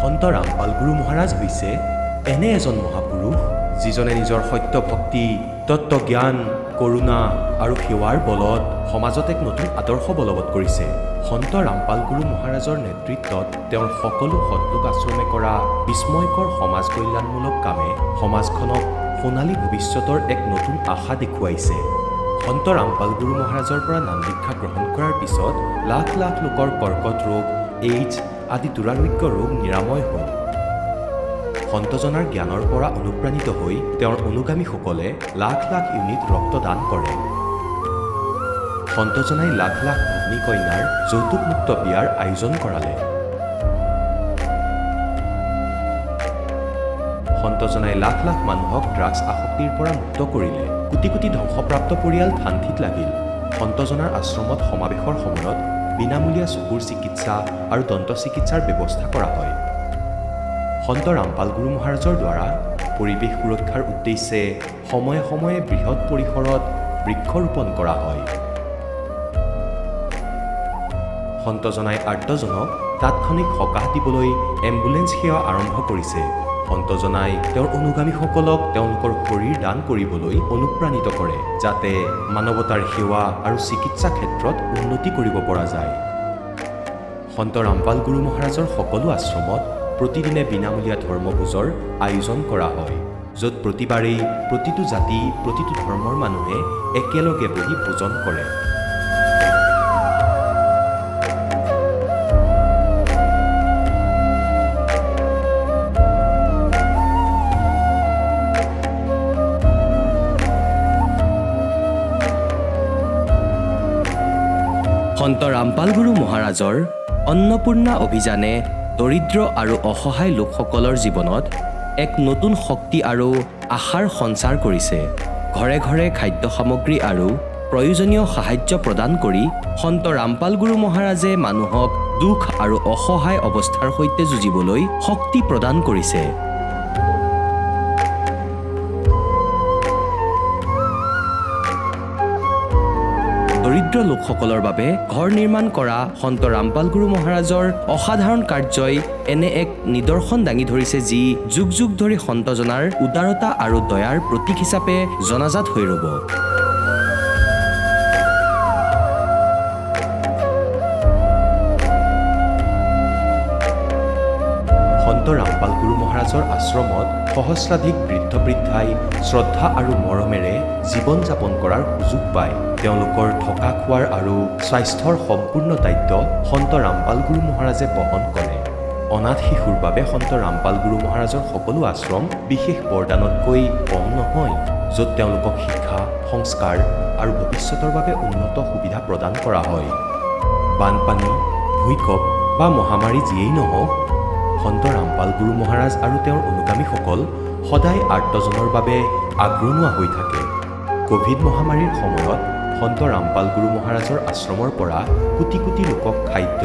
সন্ত ৰামপাল গুৰু মহাৰাজ হৈছে এনে এজন মহাপুৰুষ যিজনে নিজৰ সত্য ভক্তি, তত্ত্বজ্ঞান, কৰুণা আৰু সেৱাৰ বলত সমাজত এক নতুন আদৰ্শ বলবৎ কৰিছে। সন্ত ৰামপাল গুৰু মহাৰাজৰ নেতৃত্বত তেওঁৰ সকলো সৎলোক আশ্ৰমে কৰা বিস্ময়কৰ সমাজ কল্যাণমূলক কামে সমাজখনক সোণালী ভৱিষ্যতৰ এক নতুন আশা দেখুৱাইছে। সন্ত ৰামপাল গুৰু মহাৰাজৰ পৰা নাম দীক্ষা গ্ৰহণ কৰাৰ পিছত লাখ লাখ লোকৰ কৰ্কট ৰোগ, এইডছ আদি দুৰাৰোগ্য ৰোগ নিৰাময় হ'ল। সন্তজনাৰ জ্ঞানৰ পৰা অনুপ্ৰাণিত হৈ তেওঁৰ অনুগামীসকলে লাখ লাখ ইউনিট ৰক্তদান কৰে। সন্তজনাই লাখ লাখ ভগ্নী কন্যাৰ যৌতুকমুক্ত বিয়াৰ আয়োজন কৰালে। সন্তজনাই লাখ লাখ মানুহক ড্ৰাগছ আসক্তিৰ পৰা মুক্ত কৰিলে। কোটি কোটি ধ্বংসপ্ৰাপ্ত পৰিয়াল শান্তিত লাগিল। সন্তজনাৰ আশ্ৰমত সমাৱেশৰ সময়ত বিনামূলীয়া চকুৰ চিকিৎসা আৰু দন্ত চিকিৎসাৰ ব্যৱস্থা কৰা হয়। সন্ত ৰামপাল গুৰু মহাৰাজৰ দ্বাৰা পৰিৱেশ সুৰক্ষাৰ উদ্দেশ্যে সময়ে সময়ে বৃহৎ পৰিসৰত বৃক্ষৰোপণ কৰা হয়। সন্তজনাই আৰ্তজনক তাৎক্ষণিক সকাহ দিবলৈ এম্বুলেন্স সেৱা আৰম্ভ কৰিছে। সন্তজনাই তেওঁৰ অনুগামীসকলক তেওঁলোকৰ শৰীৰ দান কৰিবলৈ অনুপ্ৰাণিত কৰে, যাতে মানৱতাৰ সেৱা আৰু চিকিৎসা ক্ষেত্ৰত উন্নতি কৰিব পৰা যায়। সন্ত ৰামপাল গুৰু মহাৰাজৰ সকলো আশ্ৰমত প্ৰতিদিনে বিনামূলীয়া ধৰ্মভোজৰ আয়োজন কৰা হয়, য'ত প্ৰতিবাৰেই প্ৰতিটো জাতি, প্ৰতিটো ধৰ্মৰ মানুহে একেলগে বহি ভোজন কৰে। সন্ত ৰামপাল গুৰু মহাৰাজৰ অন্নপূৰ্ণা অভিযানে দৰিদ্ৰ আৰু অসহায় লোকসকলৰ জীৱনত এক নতুন শক্তি আৰু আশাৰ সঞ্চাৰ কৰিছে। ঘৰে ঘৰে খাদ্য সামগ্ৰী আৰু প্ৰয়োজনীয় সাহায্য প্ৰদান কৰি সন্ত ৰামপাল গুৰু মহাৰাজে মানুহক দুখ আৰু অসহায় অৱস্থাৰ সৈতে যুঁজিবলৈ শক্তি প্ৰদান কৰিছে। দৰিদ্ৰ লোকসকলৰ বাবে ঘৰ নিৰ্মাণ কৰা সন্ত ৰামপাল গুৰু মহাৰাজৰ অসাধাৰণ কাৰ্যই এনে এক নিদৰ্শন দাঙি ধৰিছে, যি যুগ যুগ ধৰি সন্তজনাৰ উদাৰতা আৰু দয়াৰ প্ৰতীক হিচাপে জনাজাত হৈ ৰ'ব। সন্ত ৰামপাল গুৰু মহাৰাজৰ আশ্ৰমত সহস্ৰাধিক বৃদ্ধ বৃদ্ধাই শ্ৰদ্ধা আৰু মৰমেৰে জীৱন যাপন কৰাৰ সুযোগ পায়। তেওঁলোকৰ থকা খোৱাৰ আৰু স্বাস্থ্যৰ সম্পূৰ্ণ দায়িত্ব সন্ত ৰামপাল গুৰু মহাৰাজে বহন কৰে। অনাথ শিশুৰ বাবে সন্ত ৰামপাল গুৰু মহাৰাজৰ সকলো আশ্ৰম বিশেষ বৰদানতকৈ কম নহয়, য'ত তেওঁলোকক শিক্ষা, সংস্কাৰ আৰু ভৱিষ্যতৰ বাবে উন্নত সুবিধা প্ৰদান কৰা হয়। বানপানী, ভূঁইকঁপ বা মহামাৰী যিয়েই নহওক, সন্ত ৰামপাল গুৰু মহাৰাজ আৰু তেওঁৰ অনুগামীসকল সদায় আৰ্তজনৰ বাবে আগৰণুৱা হৈ থাকে। ক'ভিড মহামাৰীৰ সময়ত সন্ত ৰামপাল গুৰু মহাৰাজৰ আশ্ৰমৰ পৰা কোটি কোটি লোকক খাদ্য,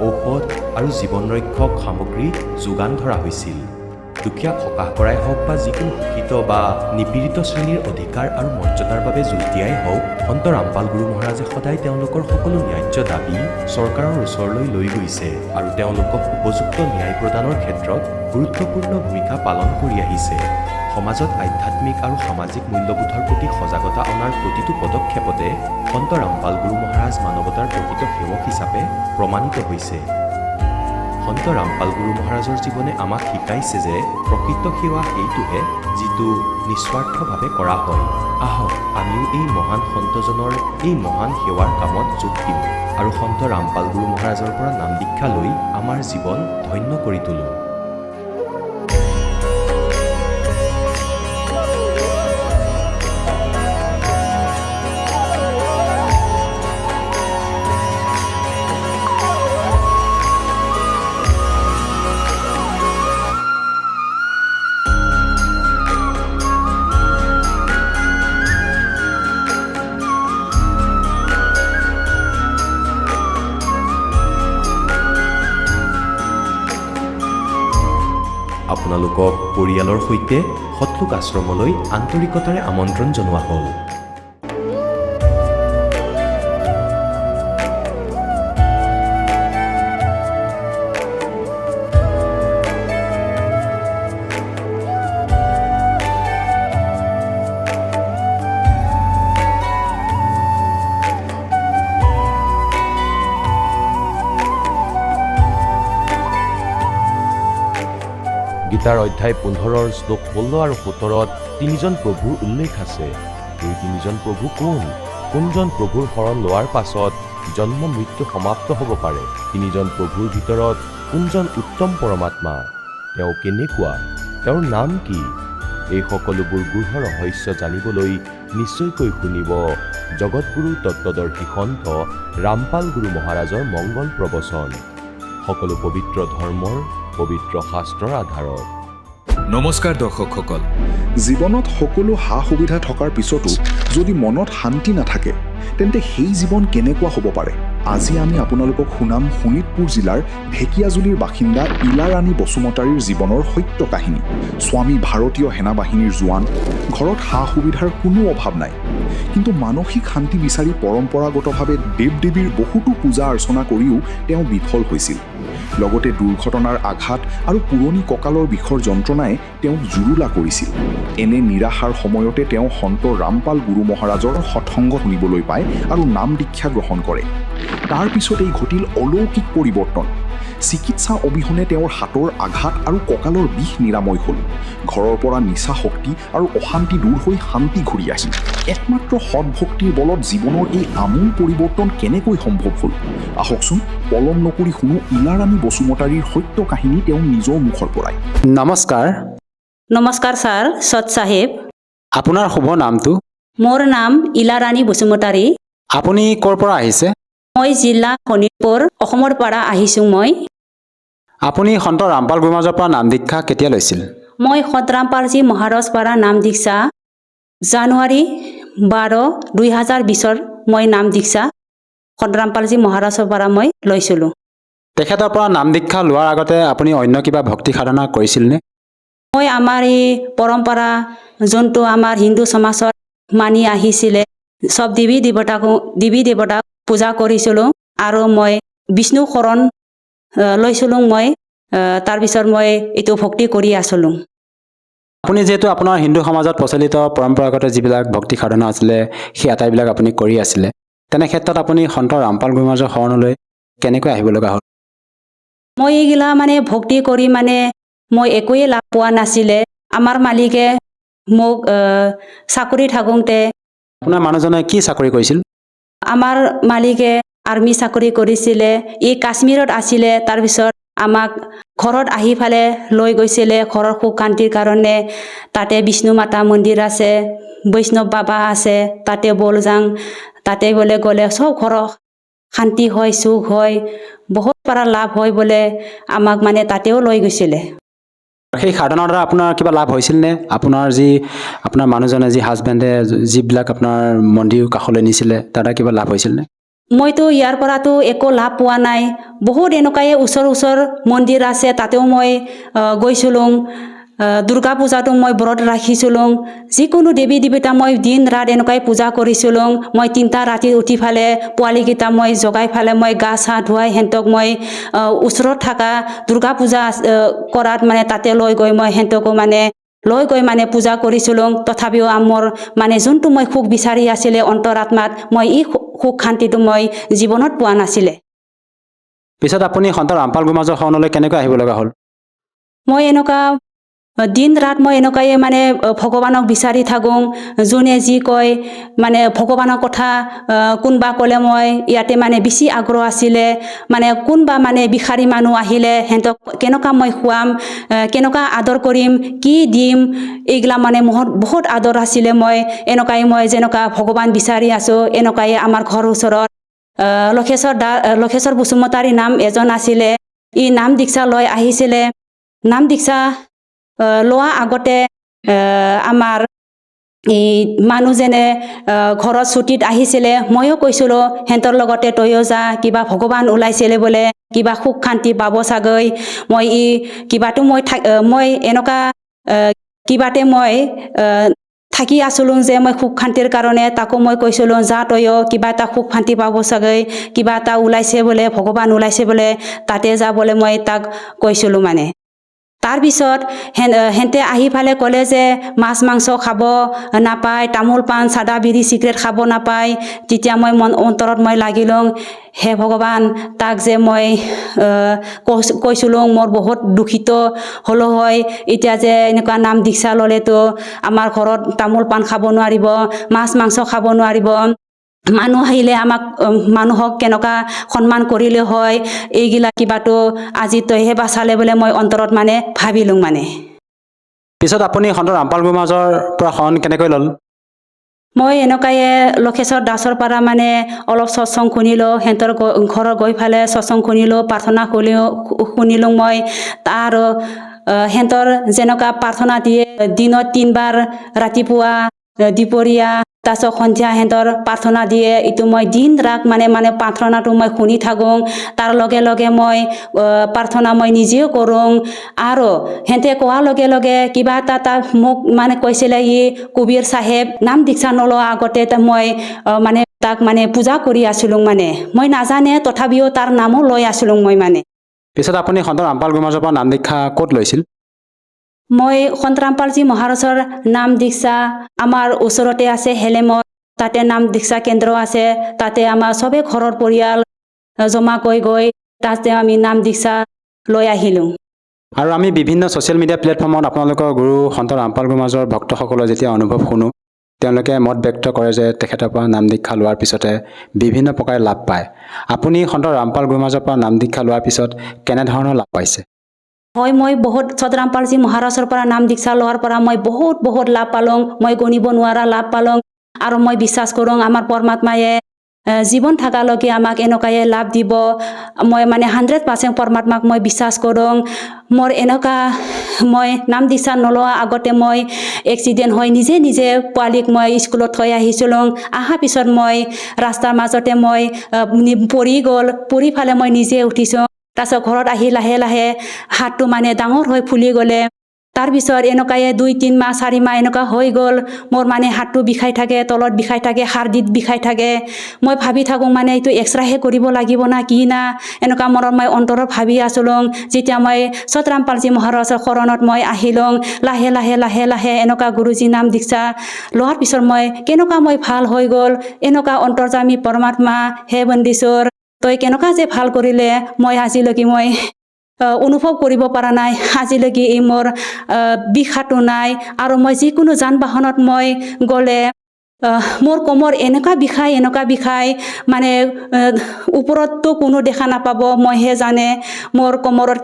ঔষধ আৰু জীৱন ৰক্ষক সামগ্ৰী যোগান ধৰা হৈছিল। দুখীয়াক সকাহ কৰাই হওক বা যিকোনো শোষিত বা নিপীড়িত শ্ৰেণীৰ অধিকাৰ আৰু মৰ্যাদাৰ বাবে যুঁজ দিয়াই হওক, সন্ত ৰামপাল গুৰু মহাৰাজে সদায় তেওঁলোকৰ সকলো ন্যায্য দাবী চৰকাৰৰ ওচৰলৈ লৈ গৈছে আৰু তেওঁলোকক উপযুক্ত ন্যায় প্ৰদানৰ ক্ষেত্ৰত গুৰুত্বপূৰ্ণ ভূমিকা পালন কৰি আহিছে। সমাজত আধ্যাত্মিক আৰু সামাজিক মূল্যবোধৰ প্ৰতি সজাগতা অনাৰ প্ৰতিটো পদক্ষেপতে সন্ত ৰামপাল গুৰু মহাৰাজ মানৱতাৰ প্ৰকৃত সেৱক হিচাপে প্ৰমাণিত হৈছে। সন্ত ৰামপাল গুৰু মহাৰাজৰ জীৱনে আমাক শিকাইছে যে প্ৰকৃত সেৱা সেইটোহে যিটো নিস্বাৰ্থভাৱে কৰা হয়। আহক আমিও এই মহান সন্তজনৰ এই মহান সেৱাৰ কামত যোগ দিওঁ আৰু সন্ত ৰামপাল গুৰু মহাৰাজৰ পৰা নাম দীক্ষা লৈ আমাৰ জীৱন ধন্য কৰি তোলোঁ। আপোনালোকক পৰিয়ালৰ সৈতে সৎলোক আশ্ৰমলৈ আন্তৰিকতাৰে আমন্ত্ৰণ জনোৱা হ'ল। গীতাৰ অধ্যায় 15 শ্লোক 16 আৰু 17ত তিনিজন প্ৰভুৰ উল্লেখ আছে। এই তিনিজন প্ৰভু কোনজন প্ৰভুৰ শৰণ লোৱাৰ পাছত জন্ম মৃত্যু সমাপ্ত হ'ব পাৰে? তিনিজন প্ৰভুৰ ভিতৰত কোনজন উত্তম পৰমাত্মা? তেওঁ কেনেকুৱা? তেওঁৰ নাম কি? এই সকলোবোৰ গূঢ় ৰহস্য জানিবলৈ নিশ্চয়কৈ শুনিব জগতগুৰু তত্ত্বদৰ্শী সন্ত ৰামপাল গুৰু মহাৰাজৰ মংগল প্ৰবচন, সকলো পবিত্ৰ ধৰ্মৰ পবিত্ৰ শাস্ত্ৰৰ আধাৰত। নমস্কাৰ দৰ্শকসকল। জীৱনত সকলো সা সুবিধা থকাৰ পিছতো যদি মনত শান্তি নাথাকে তেন্তে সেই জীৱন কেনেকুৱা হ'ব পাৰে? আজি আমি আপোনালোকক শুনাম শোণিতপুৰ জিলাৰ ঢেকীয়াজুলিৰ বাসিন্দা ইলাৰাণী বসুমতাৰীৰ জীৱনৰ সত্য কাহিনী। স্বামী ভাৰতীয় সেনা বাহিনীৰ জোৱান, ঘৰত সা সুবিধাৰ কোনো অভাৱ নাই, কিন্তু মানসিক শান্তি বিচাৰি পৰম্পৰাগতভাৱে দেৱ দেৱীৰ বহুতো পূজা অৰ্চনা কৰিও তেওঁ বিফল হৈছিল। লগতে দুৰ্ঘটনাৰ আঘাত আৰু পুৰণি কঁকালৰ বিষৰ যন্ত্ৰণাই তেওঁক জুৰুলা কৰিছিল। এনে নিৰাশাৰ সময়তে তেওঁ সন্ত ৰামপাল গুৰু মহাৰাজৰ সৎসংগ শুনিবলৈ পায় আৰু নাম দীক্ষা গ্ৰহণ কৰে। তাৰ পিছতেই ঘটিল অলৌকিক পৰিৱৰ্তন। চিকিৎসা অবিহনে তেওঁৰ হাতৰ আঘাত আৰু কঁকালৰ বিষ নিৰাময় হ'ল। ঘৰৰ পৰা নিচা শক্তি আৰু অশান্তি দূৰ হৈ শান্তি ঘূৰি আহিল। একমাত্ৰ সৎভক্তিৰ বলত জীৱনৰ এই আমূল পৰিৱৰ্তন কেনেকৈ সম্ভৱ হ'ল? আহকচোন পলম নকৰি শুনো ইলাৰাণী বসুমতাৰীৰ সত্য কাহিনী তেওঁ নিজৰ মুখৰ পৰাই। নমস্কাৰ। নমস্কাৰ ছাৰ, সৎ চাহেব। আপোনাৰ শুভ নামটো? মোৰ নাম ইলাৰাণী বসুমতাৰী। আপুনি ক'ৰ পৰা আহিছে? মই জিলা শোণিতপুৰ, অসমৰ পৰা আহিছোঁ। আপুনি সন্ত ৰামপাল গুৰু মহাৰাজৰ পৰা নাম দীক্ষা কেতিয়া লৈছিল? মই সন্ত ৰামপালজী মহাৰাজ পৰা নাম দীক্ষা জানুৱাৰী 12, 2020 মই নাম দীক্ষা সন্ত ৰামপালজী মহাৰাজৰ পৰা মই লৈছিলোঁ। তেখেতৰ পৰা নাম দীক্ষা লোৱাৰ আগতে আপুনি অন্য কিবা ভক্তি সাধনা কৰিছিলনে? মই আমাৰ এই পৰম্পৰা যোনটো আমাৰ হিন্দু সমাজত মানি আহিছিলে, চব দেৱী দেৱতাক পূজা কৰিছিলোঁ আৰু মই বিষ্ণু শৰণ লৈছিলোঁ। তাৰপিছত মই এইটো ভক্তি কৰি আছিলোঁ। আপুনি যিহেতু আপোনাৰ হিন্দু সমাজত প্ৰচলিত পৰম্পৰাগত যিবিলাক ভক্তি সাধনা আছিলে সেই আটাইবিলাক আপুনি কৰি আছিলে, তেনে ক্ষেত্ৰত আপুনি সন্ত ৰামপাল গুৰু মহাৰাজৰ শৰণলৈ কেনেকৈ আহিব লগা হ'ল? মই এইগিলা ভক্তি কৰি মই একোৱে লাভ পোৱা নাছিলে। আমাৰ মালিকে মোক চাকৰি থাকোঁতে, আপোনাৰ মানুহজনে কি চাকৰি কৰিছিল? আমাৰ মালিকে আৰ্মি চাকৰি কৰিছিলে, ই কাশ্মীৰত আছিলে। তাৰপিছত আমাক ঘৰত আহি ফালে লৈ গৈছিলে ঘৰৰ সুখ শান্তিৰ কাৰণে। তাতে বিষ্ণু মাতা মন্দিৰ আছে, বৈষ্ণৱ বাবা আছে, তাতে বল যাং, তাতে বোলে গ'লে চব ঘৰৰ শান্তি হয়, সুখ হয়, বহুত পৰা লাভ হয় বোলে। আমাক তাতেও লৈ গৈছিলে। সেই সাধনাৰ দ্বাৰা আপোনাৰ কিবা লাভ হৈছিল নে? আপোনাৰ মানুহজনে যি হাজবেণ্ডে যিবিলাক আপোনাৰ মন্দিৰ কাষলৈ নিছিলে তাৰ দ্বাৰা কিবা লাভ হৈছিল নে? মইতো ইয়াৰ পৰাতো একো লাভ পোৱা নাই। বহুত এনেকুৱাই ওচৰ মন্দিৰ আছে, তাতেও মই গৈছিলোঁ। দুৰ্গা পূজাটো মই ব্ৰত ৰাখিছিলোঁ। যিকোনো দেৱী দেৱতা মই দিন ৰাত এনেকুৱাই পূজা কৰিছিলোঁ। মই 3টা ৰাতি উঠি ফালে পোৱালীকেইটা মই জগাই ফালে মই গা চা ধুৱাই সিহঁতক মই ওচৰত থকা দুৰ্গা পূজা কৰাত তাতে লৈ গৈ মই সিহঁতকো পূজা কৰিছিলোঁ। তথাপিও মোৰ যোনটো মই সুখ বিচাৰি আছিলে অন্তৰাত্মাত, মই এই সুখ শান্তিটো মই জীৱনত পোৱা নাছিলে। পিছত আপুনি সন্ত ৰামপাল গুৰু মহাৰাজৰ শৰণলৈ কেনেকৈ আহিব লগা হ'ল? মই এনেকুৱা দিন ৰাত মই এনেকুৱাই ভগৱানক বিচাৰি থাকোঁ। যোনে যি কয় ভগৱানৰ কথা কোনোবা ক'লে মই ইয়াতে বেছি আগ্ৰহ আছিলে। কোনোবা ভিখাৰী মানুহ আহিলে সিহঁতক কেনেকুৱা মই খুৱাম, কেনেকুৱা আদৰ কৰিম, কি দিম, এইগিলা মোৰ বহুত আদৰ আছিলে। মই যেনেকুৱা ভগৱান বিচাৰি আছোঁ, এনেকুৱাই আমাৰ ঘৰৰ ওচৰত লক্ষেশ্বৰ বসুমতাৰী নাম এজন আছিলে। ই নাম দীক্ষা লৈ আহিছিলে। নাম দীক্ষা লোৱা আগতে আমাৰ এই মানুহজনে ঘৰত ছুটিত আহিছিলে। ময়ো কৈছিলোঁ সিহঁতৰ লগতে তয়ো যা, কিবা ভগৱান ওলাইছিলে বোলে, কিবা সুখ শান্তি পাব চাগৈ। মই এনেকুৱা কিবাতে মই থাকি আছিলোঁ যে মই সুখ শান্তিৰ কাৰণে। তাকো মই কৈছিলোঁ যা তয়ো কিবা এটা সুখ শান্তি পাব চাগৈ, কিবা এটা ওলাইছে বোলে, ভগৱান ওলাইছে বোলে, তাতে যা বোলে মই তাক কৈছিলোঁ। তাৰপিছত হেঁতে আহি ফালে ক'লে যে মাছ মাংস খাব নাপায়, তামোল পাণ চাদা বিড়ি চিগাৰেট খাব নাপায়। তেতিয়া মই অন্তৰত মই লাগিলোঁ, হে ভগৱান, তাক যে মই কৈছিলোঁ মোৰ বহুত দুখিত হ'লো হয়, এতিয়া যে এনেকুৱা নাম দীক্ষা ল'লেতো আমাৰ ঘৰত তামোল পাণ খাব নোৱাৰিব, মাছ মাংস খাব নোৱাৰিব, মানুহ আহিলে মানুহক কেনেকুৱা সন্মান কৰিলে হয়, এইগিলা কিবাটো আজি তইহে বাচালে বোলে মই অন্তৰত মানে ভাবিলোঁ মানে। পিছত আপুনি সন্ত ৰামপাল গুৰুমহাৰাজৰ পৰা শৰণ কেনেকৈ ল'ল? মই এনেকুৱাই লক্ষেশ্বৰ দাসৰ পৰা মানে অলপ সৎসং শুনিলোঁ, সিহঁতৰ ঘৰত গৈ ফালে সৎসং শুনিলোঁ, প্ৰাৰ্থনা শুনিলোঁ মই। আৰু সিহঁতৰ যেনেকুৱা প্ৰাৰ্থনা দিয়ে, দিনত 3 বাৰ, ৰাতিপুৱা, দুপৰীয়া, তাৰপিছত সন্ধিয়া সিহঁতৰ প্ৰাৰ্থনা দিয়ে। এইটো মই দিন ৰাত মানে প্ৰাৰ্থনাটো মই শুনি থাকোঁ। তাৰ লগে লগে মই প্ৰাৰ্থনা মই নিজেও কৰোঁ। আৰু সিহঁতে কোৱাৰ লগে লগে কিবা এটা মোক মানে কৈছিলে, কবিৰ চাহেব নাম দীক্ষা নলোৱা আগতে মই তাক পূজা কৰি আছিলোঁ মানে। মই নাজানে তথাপিও তাৰ নামো লৈ আছিলোঁ মই মানে। পিছত আপুনি সন্ত ৰামপাল গুৰুমহাৰাজৰ পৰা নাম দীক্ষা ক'ত লৈছিল? মই সন্ত ৰামপালজী মহাৰাজৰ নাম দীক্ষা আমাৰ ওচৰতে আছে হেলেমত, তাতে নাম দীক্ষা কেন্দ্ৰ আছে। তাতে আমাৰ চবে ঘৰৰ পৰিয়াল জমা গৈ তাতে আমি নাম দীক্ষা লৈ আহিলোঁ। আৰু আমি বিভিন্ন ছ'চিয়েল মিডিয়া প্লেটফৰ্মত আপোনালোকৰ গুৰু সন্ত ৰামপাল গুৰুমহাৰাজৰ ভক্তসকলৰ যেতিয়া অনুভৱ শুনো, তেওঁলোকে মত ব্যক্ত কৰে যে তেখেতৰ পৰা নাম দীক্ষা লোৱাৰ পিছতে বিভিন্ন প্ৰকাৰে লাভ পায়। আপুনি সন্ত ৰামপাল গুৰুমহাৰাজৰ পৰা নাম দীক্ষা লোৱাৰ পিছত কেনেধৰণৰ লাভ পাইছে? হয়, মই বহুত সন্ত ৰামপালজী মহাৰাজৰ পৰা নাম দীক্ষা লোৱাৰ পৰা মই বহুত লাভ পালোঁ। মই গণিব নোৱাৰা লাভ পালোঁ। আৰু মই বিশ্বাস কৰোঁ আমাৰ পৰমাত্মায়ে জীৱন থকালৈকে আমাক এনেকুৱাই লাভ দিব। মই 100% পৰমাত্মাক মই বিশ্বাস কৰোঁ। মোৰ এনেকুৱা মই নাম দীক্ষা নলোৱা আগতে মই এক্সিডেণ্ট হৈ নিজে পোৱালীক মই স্কুলত থৈ আহিছিলোঁ। অহাৰ পিছত মই ৰাস্তাৰ মাজতে মই পৰি ফালে মই নিজে উঠিছোঁ। তাৰপিছত ঘৰত আহি লাহে লাহে হাতটো ডাঙৰ হৈ ফুলি গ'লে। তাৰপিছত এনেকুৱাই 2-3 মাহ 4 মাহ এনেকুৱা হৈ গ'ল। মোৰ হাতটো বিষাই থাকে, তলত বিষাই থাকে, হাড়দিত বিষাই থাকে। মই ভাবি থাকোঁ এইটো এক্সৰেহে কৰিব লাগিব না কি না, এনেকুৱা মনত মই অন্তৰত ভাবি আছিলোঁ। যেতিয়া মই সন্ত ৰামপালজী মহাৰাজৰ শৰণত মই আহিলোঁ, লাহে লাহে এনেকুৱা গুৰুজী নাম দীক্ষা লোৱাৰ পিছত মই কেনেকুৱা মই ভাল হৈ গ'ল। এনেকুৱা অন্তৰ্যামী পৰমাত্মা, হে বন্দীশ্বৰ, তই কেনেকুৱা যে ভাল কৰিলে মই আজিলৈকে মই অনুভৱ কৰিব পৰা নাই। আজিলৈকে এই মোৰ বিষাটো নাই। আৰু মই যিকোনো যান বাহনত মই গ'লে মোৰ কোমৰ এনেকুৱা বিষাই ওপৰততো কোনো দেখা নাপাব, মইহে জানে মোৰ কোমৰত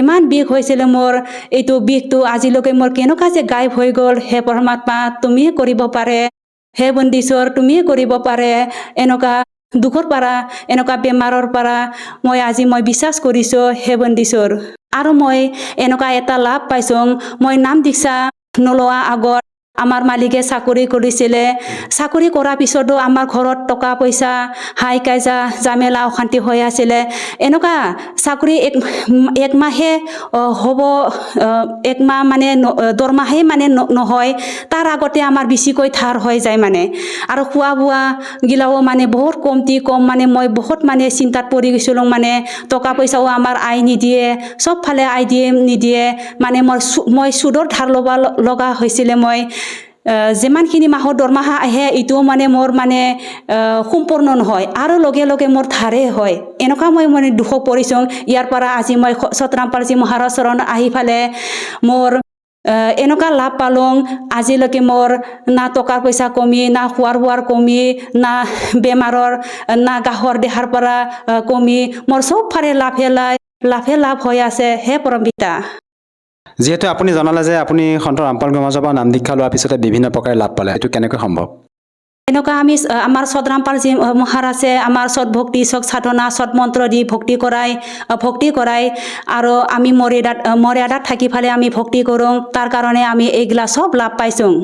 ইমান বিষ হৈছিলে। মোৰ এইটো বিষটো আজিলৈকে মোৰ কেনেকুৱা যে গায়ব হৈ গ'ল। হে পৰমাত্মা, তুমিয়ে কৰিব পাৰে। হে বন্দীশ্বৰ, তুমিয়ে কৰিব পাৰে। এনেকুৱা দুখৰ পৰা, এনেকুৱা বেমাৰৰ পৰা আজি মই বিশ্বাস কৰিছোঁ, হে বন্দীশ্বৰ। আৰু মই এনেকুৱা এটা লাভ পাইছোঁ, মই নাম দীক্ষা নলোৱা আগত আমাৰ মালিকে চাকৰি কৰিছিলে। চাকৰি কৰাৰ পিছতো আমাৰ ঘৰত টকা পইচা হাই কাইজা জামেলা অশান্তি হৈ আছিলে। এনেকুৱা চাকৰি এক মাহে হ'ব, 1 মাহ দৰমাহে নহয়, তাৰ আগতে আমাৰ বেছিকৈ ধাৰ হৈ যায় আৰু খোৱা বোৱা গিলাও বহুত কম মই বহুত চিন্তাত পৰি গৈছিলোঁ। টকা পইচাও আমাৰ আই নিদিয়ে, চব ফালে আই নিদিয়ে। মই সুদৰ ধাৰ ল'ব লগা হৈছিলে। মই যিমানখিনি মাহৰ দৰমহা আহে এইটোও মোৰ সম্পূৰ্ণ নহয়, আৰু লগে লগে মোৰ ধাৰে হয়। এনেকুৱা মই দুখত পৰিছোঁ। ইয়াৰ পৰা আজি মই সন্ত ৰামপালজী মহাৰাজৰ চৰণত আহি ফালে মোৰ এনেকুৱা লাভ পালোঁ। আজিলৈকে মোৰ না টকা পইচা কমি, না খোৱাৰ বোৱাৰ কমি, না বেমাৰৰ, না গাহৰ দেহাৰ পৰা কমি, মোৰ চব ফালে লাভে লাভ হৈ আছে। হে পৰম পিতা। যিহেতু আপুনি জনালে যে আপুনি সন্ত ৰামপাল গুৰুমহাৰাজৰ পৰা নাম দীক্ষা লোৱাৰ পিছতে বিভিন্ন প্ৰকাৰে লাভ পালে, এইটো কেনেকৈ সম্ভৱ? এনেকুৱা আমাৰ সন্ত ৰামপালজী মহাৰাজে আমাৰ সৎ ভক্তি, সৎ সাধনা, সৎ মন্ত্ৰ দি ভক্তি কৰাই আৰু আমি মৰ্যাদাত থাকি ফালে আমি ভক্তি কৰোঁ। তাৰ কাৰণে আমি এইগিলা চব লাভ পাইছোঁ।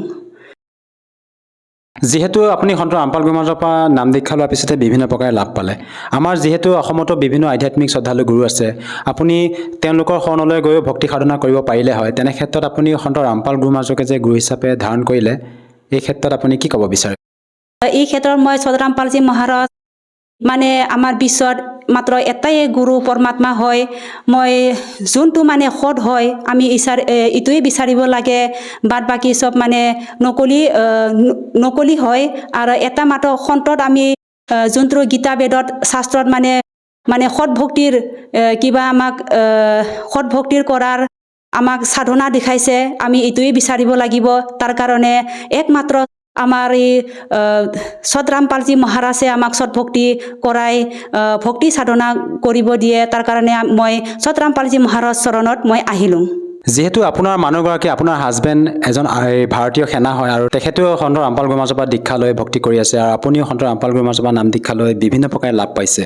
যিহেতু আপুনি সন্ত ৰামপাল গুৰুমহাৰাজৰ পৰা নাম দীক্ষা লোৱাৰ পিছতে বিভিন্ন প্ৰকাৰে লাভ পালে, আমাৰ যিহেতু অসমতো বিভিন্ন আধ্যাত্মিক শ্ৰদ্ধালু গুৰু আছে, আপুনি তেওঁলোকৰ শৰণলৈ গৈও ভক্তি সাধনা কৰিব পাৰিলে হয়। তেনে ক্ষেত্ৰত আপুনি সন্ত ৰামপাল গুৰুমহাৰাজকে যে গুৰু হিচাপে ধাৰণ কৰিলে, এই ক্ষেত্ৰত আপুনি কি ক'ব বিচাৰে? এই ক্ষেত্ৰত মই সন্ত ৰামপালজী মহাৰাজ মানে আমাৰ বিশ্বত মাত্ৰ এটাই গুৰু পৰমাত্মা হয় মই যোনটো মানে সৎ হয় আমি ইটোৱে বিচাৰিব লাগে বাদ বাকী চব মানে নকলি হয় আৰু এটা মাত্ৰ সন্তত আমি যোনটো গীতা বেদত শাস্ত্ৰত মানে সৎ ভক্তিৰ কিবা আমাক সৎ ভক্তিৰ কৰাৰ আমাক সাধনা দেখাইছে আমি ইটোৱে বিচাৰিব লাগিব তাৰ কাৰণে একমাত্ৰ আমাৰ এই সতৰামপালজী মহাৰাজে আমাক সৎ ভক্তি কৰাই ভক্তি সাধনা কৰিব দিয়ে তাৰ কাৰণে মই সতৰামপালজী মহাৰাজ চৰণত মই আহিলোঁ যিহেতু আপোনাৰ মানুহগৰাকী আপোনাৰ হাজবেণ্ড এজন ভাৰতীয় সেনা হয় আৰু তেখেতেও সন্ত ৰামপাল গুৰু মহাৰাজৰ পৰা দীক্ষা লৈ ভক্তি কৰি আছে আৰু আপুনিও সন্ত ৰামপাল গুৰু মহাৰাজৰ পৰা নাম দীক্ষা লৈ বিভিন্ন প্ৰকাৰে লাভ পাইছে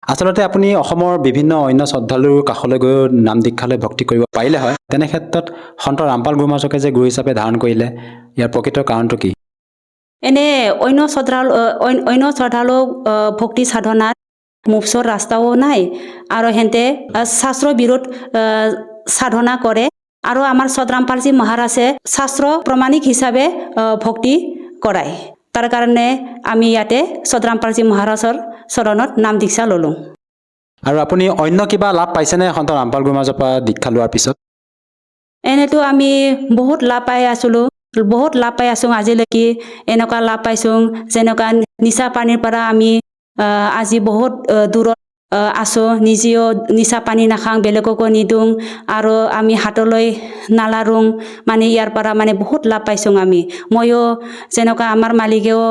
আচলতে আপুনি অসমৰ বিভিন্ন অন্য শ্ৰদ্ধালুৰ কাষলৈ গৈ নাম দীক্ষা লৈ ভক্তি কৰিব পাৰিলে হয় তেনে ক্ষেত্ৰত সন্ত ৰামপাল গুৰু মহাৰাজকে যে গুৰু হিচাপে ধাৰণ কৰিলে ইয়াৰ প্ৰকৃত কাৰণটো কি এনে অন্য শ্ৰদ্ধালু ভক্তি সাধনাত মুফচৰ ৰাস্তাও নাই আৰু হেঁতে শাস্ত্ৰ বিৰোধ সাধনা কৰে আৰু আমাৰ সতৰামপালজী মহাৰাজে শাস্ত্ৰ প্ৰমাণিক হিচাপে ভক্তি কৰায় তাৰ কাৰণে আমি ইয়াতে সতৰামপালজী মহাৰাজৰ চৰণত নাম দীক্ষা ল'লোঁ আৰু আপুনি অন্য কিবা লাভ পাইছেনে সন্ত ৰামপাল গুৰু মহাৰাজৰ পৰা দীক্ষা লোৱাৰ পিছত এনেতো আমি বহুত লাভ পাই আছোঁ আজিলৈকে এনেকুৱা লাভ পাইছোঁ যেনেকুৱা নিচা পানীৰ পৰা আমি আজি বহুত দূৰত আছোঁ নিজেও নিচা পানী নাখাওঁ বেলেগকো নিদিওঁ আৰু আমি হাতলৈ নালাৰোঁ মানে ইয়াৰ পৰা মানে বহুত লাভ পাইছোঁ ময়ো যেনেকুৱা আমাৰ মালিকেও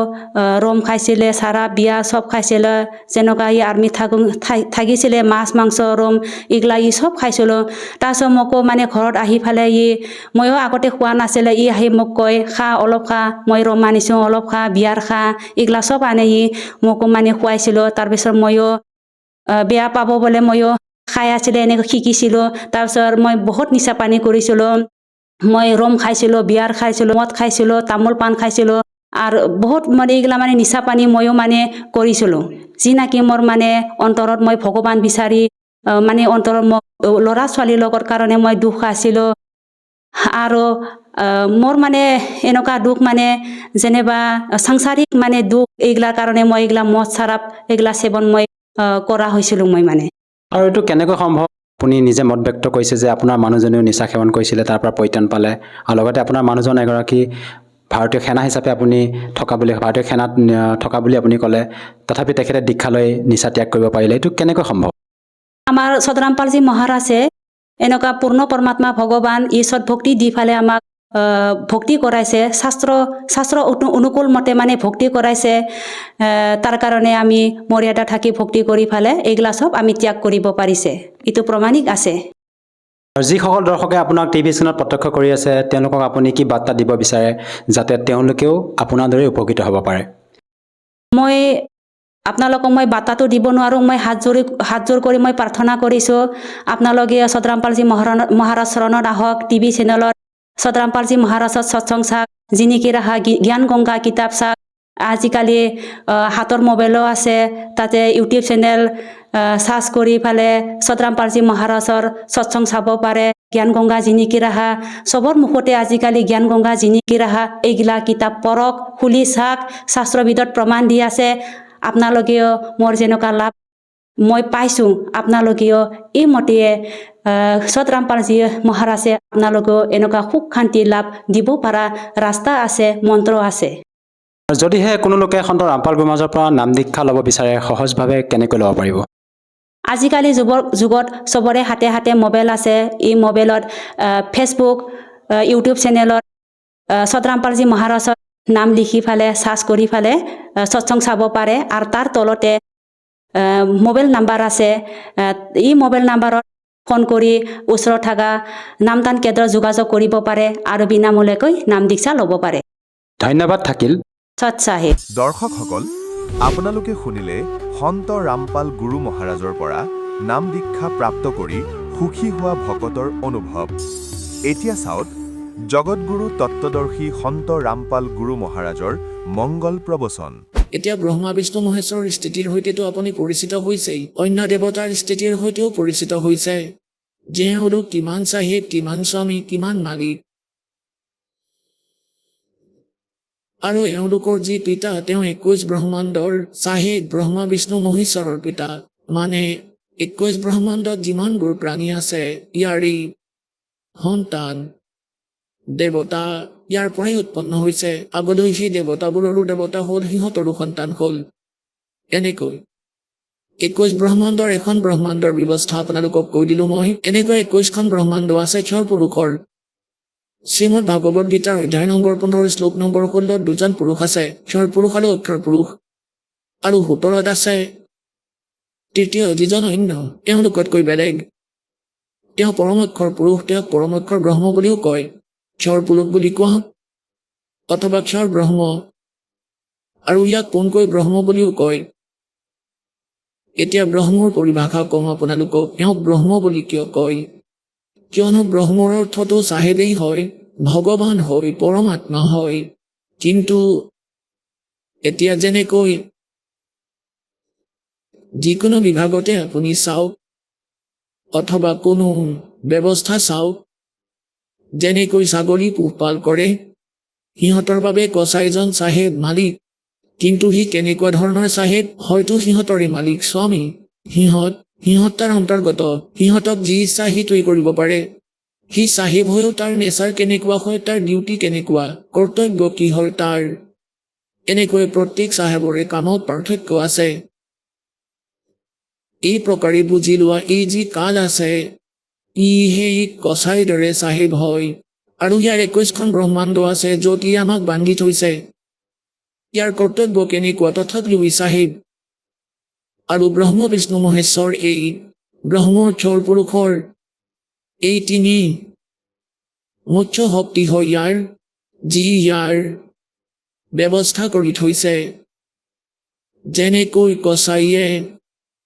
ৰম খাইছিলে চাৰা বিয়া চব খাইছিলে যেনেকুৱা ই আৰ্মি থাকিছিলে মাছ মাংস ৰম এইগিলা চব খাইছিলোঁ তাৰপিছত মোকো মানে ঘৰত আহি ফালে ময়ো আগতে খোৱা নাছিলে আহি মোক কয় খা অলপ খা মই ৰম আনিছোঁ অলপ খা বিয়াৰ খা এইগিলা চব আনে মোকো মানে খুৱাইছিলোঁ তাৰপিছত ময়ো বেয়া পাব বোলে ময়ো খাই আছিলে এনেকৈ শিকিছিলোঁ তাৰপিছত মই বহুত নিচা পানী কৰিছিলোঁ মই ৰম খাইছিলোঁ বিয়াৰ খাইছিলোঁ মদ খাইছিলোঁ তামোল পাণ খাইছিলোঁ আৰু বহুত মানে এইগিলা মানে নিচা পানী ময়ো মানে কৰিছিলোঁ যি নাকি মোৰ মানে অন্তৰত মই ভগৱান বিচাৰি মানে অন্তৰত মোক ল'ৰা ছোৱালীৰ লগত কাৰণে মই দুখ আছিলোঁ আৰু মোৰ মানে এনেকুৱা দুখ মানে যেনিবা সাংসাৰিক মানে দুখ এইগিলাৰ কাৰণে মই এইগিলা মদ চাৰাপ এইগিলা সেৱন মই কৰা হৈছিলোঁ মই মানে আৰু এইটো কেনেকৈ সম্ভৱ আপুনি নিজে মত ব্যক্ত কৰিছে যে আপোনাৰ মানুহজনেও নিচা সেৱন কৰিছিলে তাৰ পৰা পৰিত্ৰাণ পালে আৰু লগতে আপোনাৰ মানুহজন এগৰাকী ভাৰতীয় সেনা হিচাপে আপুনি ভাৰতীয় সেনাত থকা বুলি আপুনি ক'লে তথাপি তেখেতে দীক্ষা লৈ নিচা ত্যাগ কৰিব পাৰিলে এইটো কেনেকৈ সম্ভৱ আমাৰ সতৰামপালজী মহাৰাজে এনেকুৱা পূৰ্ণ পৰমাত্মা ভগৱান সৎ ভক্তি দি ফালে আমাক ভক্তি কৰাইছে শাস্ত্ৰ অনুকূল মতে মানে ভক্তি কৰাইছে তাৰ কাৰণে আমি মৰ্যাদা থাকি ভক্তি কৰি ফালে এইগিলা চব আমি ত্যাগ কৰিব পাৰিছে এইটো প্ৰমাণিক আছে আৰু যিসকল দৰ্শকে আপোনাক টিভি চেনেলত প্ৰত্যক্ষ কৰি আছে তেওঁলোকক আপুনি কি বাৰ্তা দিব বিচাৰে যাতে তেওঁলোকেও আপোনাৰ দৰে উপকৃত হ'ব পাৰে মই আপোনালোকক মই বাৰ্তাটো দিব নোৱাৰোঁ মই হাত জোৰ কৰি মই প্ৰাৰ্থনা কৰিছোঁ আপোনালোকে সতৰামপালজী মহাৰাজ চৰণত আহক টিভি চেনেলত সতৰামপালজী মহাৰাজৰ সৎসং চাওক জিনিকি ৰাহা জ্ঞান গংগা কিতাপ চাওক আজিকালি হাতৰ মোবাইলো আছে তাতে ইউটিউব চেনেল চাৰ্চ কৰি ফালে সতৰামপালজী মহাৰাজৰ সৎসং চাব পাৰে জ্ঞান গংগা জিনিকি ৰাহা চবৰ মুখতে আজিকালি জ্ঞান গংগা জিনিকি ৰাহা এইগিলা কিতাপ পঢ়ক খুলি চাওক শাস্ত্ৰবিদত প্ৰমাণ দি আছে আপোনালোকেও মোৰ যেনেকুৱা লাভ মই পাইছোঁ আপোনালোকেও এইমতে সতৰামপালজী মহাৰাজে আপোনালোকেও এনেকুৱা সুখ শান্তি লাভ দিব পৰা ৰাস্তা আছে মন্ত্ৰ আছে যদিহে কোনো লোকে সন্ত ৰামপাল গুৰু মহাৰাজৰ পৰা নাম দীক্ষা ল'ব বিচাৰে সহজভাৱে কেনেকৈ ল'ব পাৰিব আজিকালি যুগত চবৰে হাতে হাতে মোবাইল আছে এই মোবাইলত ফেচবুক ইউটিউব চেনেলত সতৰামপালজী মহাৰাজৰ নাম লিখি ফালে চাৰ্চ কৰি ফালে সৎসং চাব পাৰে আৰু তাৰ তলতে মোবাইল নাম্বাৰ আছে এই মোবাইল নাম্বাৰত ফোন কৰি ওচৰত থকা নামদান কেন্দ্ৰত যোগাযোগ কৰিব পাৰে আৰু বিনামূলীয়াকৈ নাম দীক্ষা ল'ব পাৰে ধন্যবাদ থাকিল সৎ চাহেব দৰ্শকসকল আপোনালোকে শুনিলে সন্ত ৰামপাল গুৰু মহাৰাজৰ পৰা নাম দীক্ষা প্ৰাপ্ত কৰি সুখী হোৱা ভকতৰ অনুভৱ এতিয়া চাওক জগতগুৰু তত্ত্বদৰ্শী সন্ত ৰামপাল গুৰু মহাৰাজৰ মংগল প্ৰবচন এতিয়া ব্ৰহ্মা বিষ্ণু মহেশ্বৰৰ স্থিতিৰ সৈতেতো আপুনি পৰিচিত হৈছেই অন্য দেৱতাৰ স্থিতিৰ সৈতেও পৰিচিত হৈছে যে হলো কিমান চাহেব কিমান স্বামী কিমান মালিক আৰু এওঁলোকৰ যি পিতা তেওঁ 21 ব্ৰহ্মাণ্ডৰ চাহেব ব্ৰহ্মা বিষ্ণু মহেশ্বৰৰ পিতা। মানে 21 ব্ৰহ্মাণ্ডত যিমানবোৰ প্ৰাণী আছে ইয়াৰেই সন্তান দেৱতা ইয়াৰ পৰাই উৎপন্ন হৈছে। আগলৈ সেই দেৱতাবোৰৰো দেৱতা হ'ল, সিহঁতৰো সন্তান হ'ল। এনেকৈ 21 ব্ৰহ্মাণ্ডৰ এখন ব্ৰহ্মাণ্ডৰ ব্যৱস্থা আপোনালোকক কৈ দিলো মই। এনেকৈ 21খন ব্ৰহ্মাণ্ড আছে ক্ষৰ পুৰুষৰ। শ্ৰীমদ ভাগৱত গীতাৰ অধ্যায় নম্বৰ 15 শ্লোক নম্বৰ 16 দুজন পুৰুষ আছে, ক্ষৰ পুৰুষ আৰু অক্ষৰ পুৰুষ। আৰু 17ত আছে তৃতীয় যিজন অন্য, তেওঁলোকতকৈ বেলেগ। তেওঁ পৰমক্ষৰ পুৰুষ, তেওঁক পৰমক্ষৰ ব্ৰহ্ম বুলিও কয়। ক্ষৰ পুৰুষ বুলি কোৱা অথবা ক্ষৰ ব্ৰহ্ম, আৰু ইয়াক পোনকৈ ব্ৰহ্ম বুলিও কয়। এতিয়া ব্ৰহ্মৰ পৰিভাষা কওঁ আপোনালোকক। তেওঁক ব্ৰহ্ম বুলি কিয় কয়? কিয়নো ব্ৰহ্মৰ অৰ্থটো চাহেবেই হয়, ভগৱান হয়, পৰমাত্মা হয়। কিন্তু এতিয়া যেনেকৈ যিকোনো বিভাগতে আপুনি চাওক অথবা কোনো ব্যৱস্থা চাওক, যেনেকৈ ছাগলী পোহপাল কৰে, সিহঁতৰ বাবে কচাইজন চাহেব মালিক। কিন্তু সি কেনেকুৱা ধৰণৰ চাহেব? হয়তো সিহঁতৰে মালিক স্বামী। সিহঁত তাৰ অন্তৰ্গত, সিহঁতক যি ইচ্ছা সিটোৱে কৰিব পাৰে। সি চাহেব হৈও তাৰ নেচাৰ কেনেকুৱা হয়, তাৰ ডিউটি কেনেকুৱা, কৰ্তব্য কি হয় তাৰ। এনেকৈ প্ৰত্যেক চাহেবৰে কামত পাৰ্থক্য আছে। এই প্ৰকাৰে বুজি লোৱা এই যি কাল আছে, ই সেই কচাইৰ দৰে চাহেব হয়। আৰু ইয়াৰ 21খন ব্ৰহ্মাণ্ড আছে য'ত ই আমাক বান্ধি থৈছে। ইয়াৰ কৰ্তব্য কেনেকুৱা, তথাপিও ই চাহেব। আৰু ব্ৰহ্ম বিষ্ণু মহেশ্বৰ এই ব্ৰহ্মৰ ক্ষৰ পুৰুষৰ এই তিনি মুখ্য শক্তি হয় ইয়াৰ, যি ইয়াৰ ব্যৱস্থা কৰি থৈছে। যেনেকৈ কচাইয়ে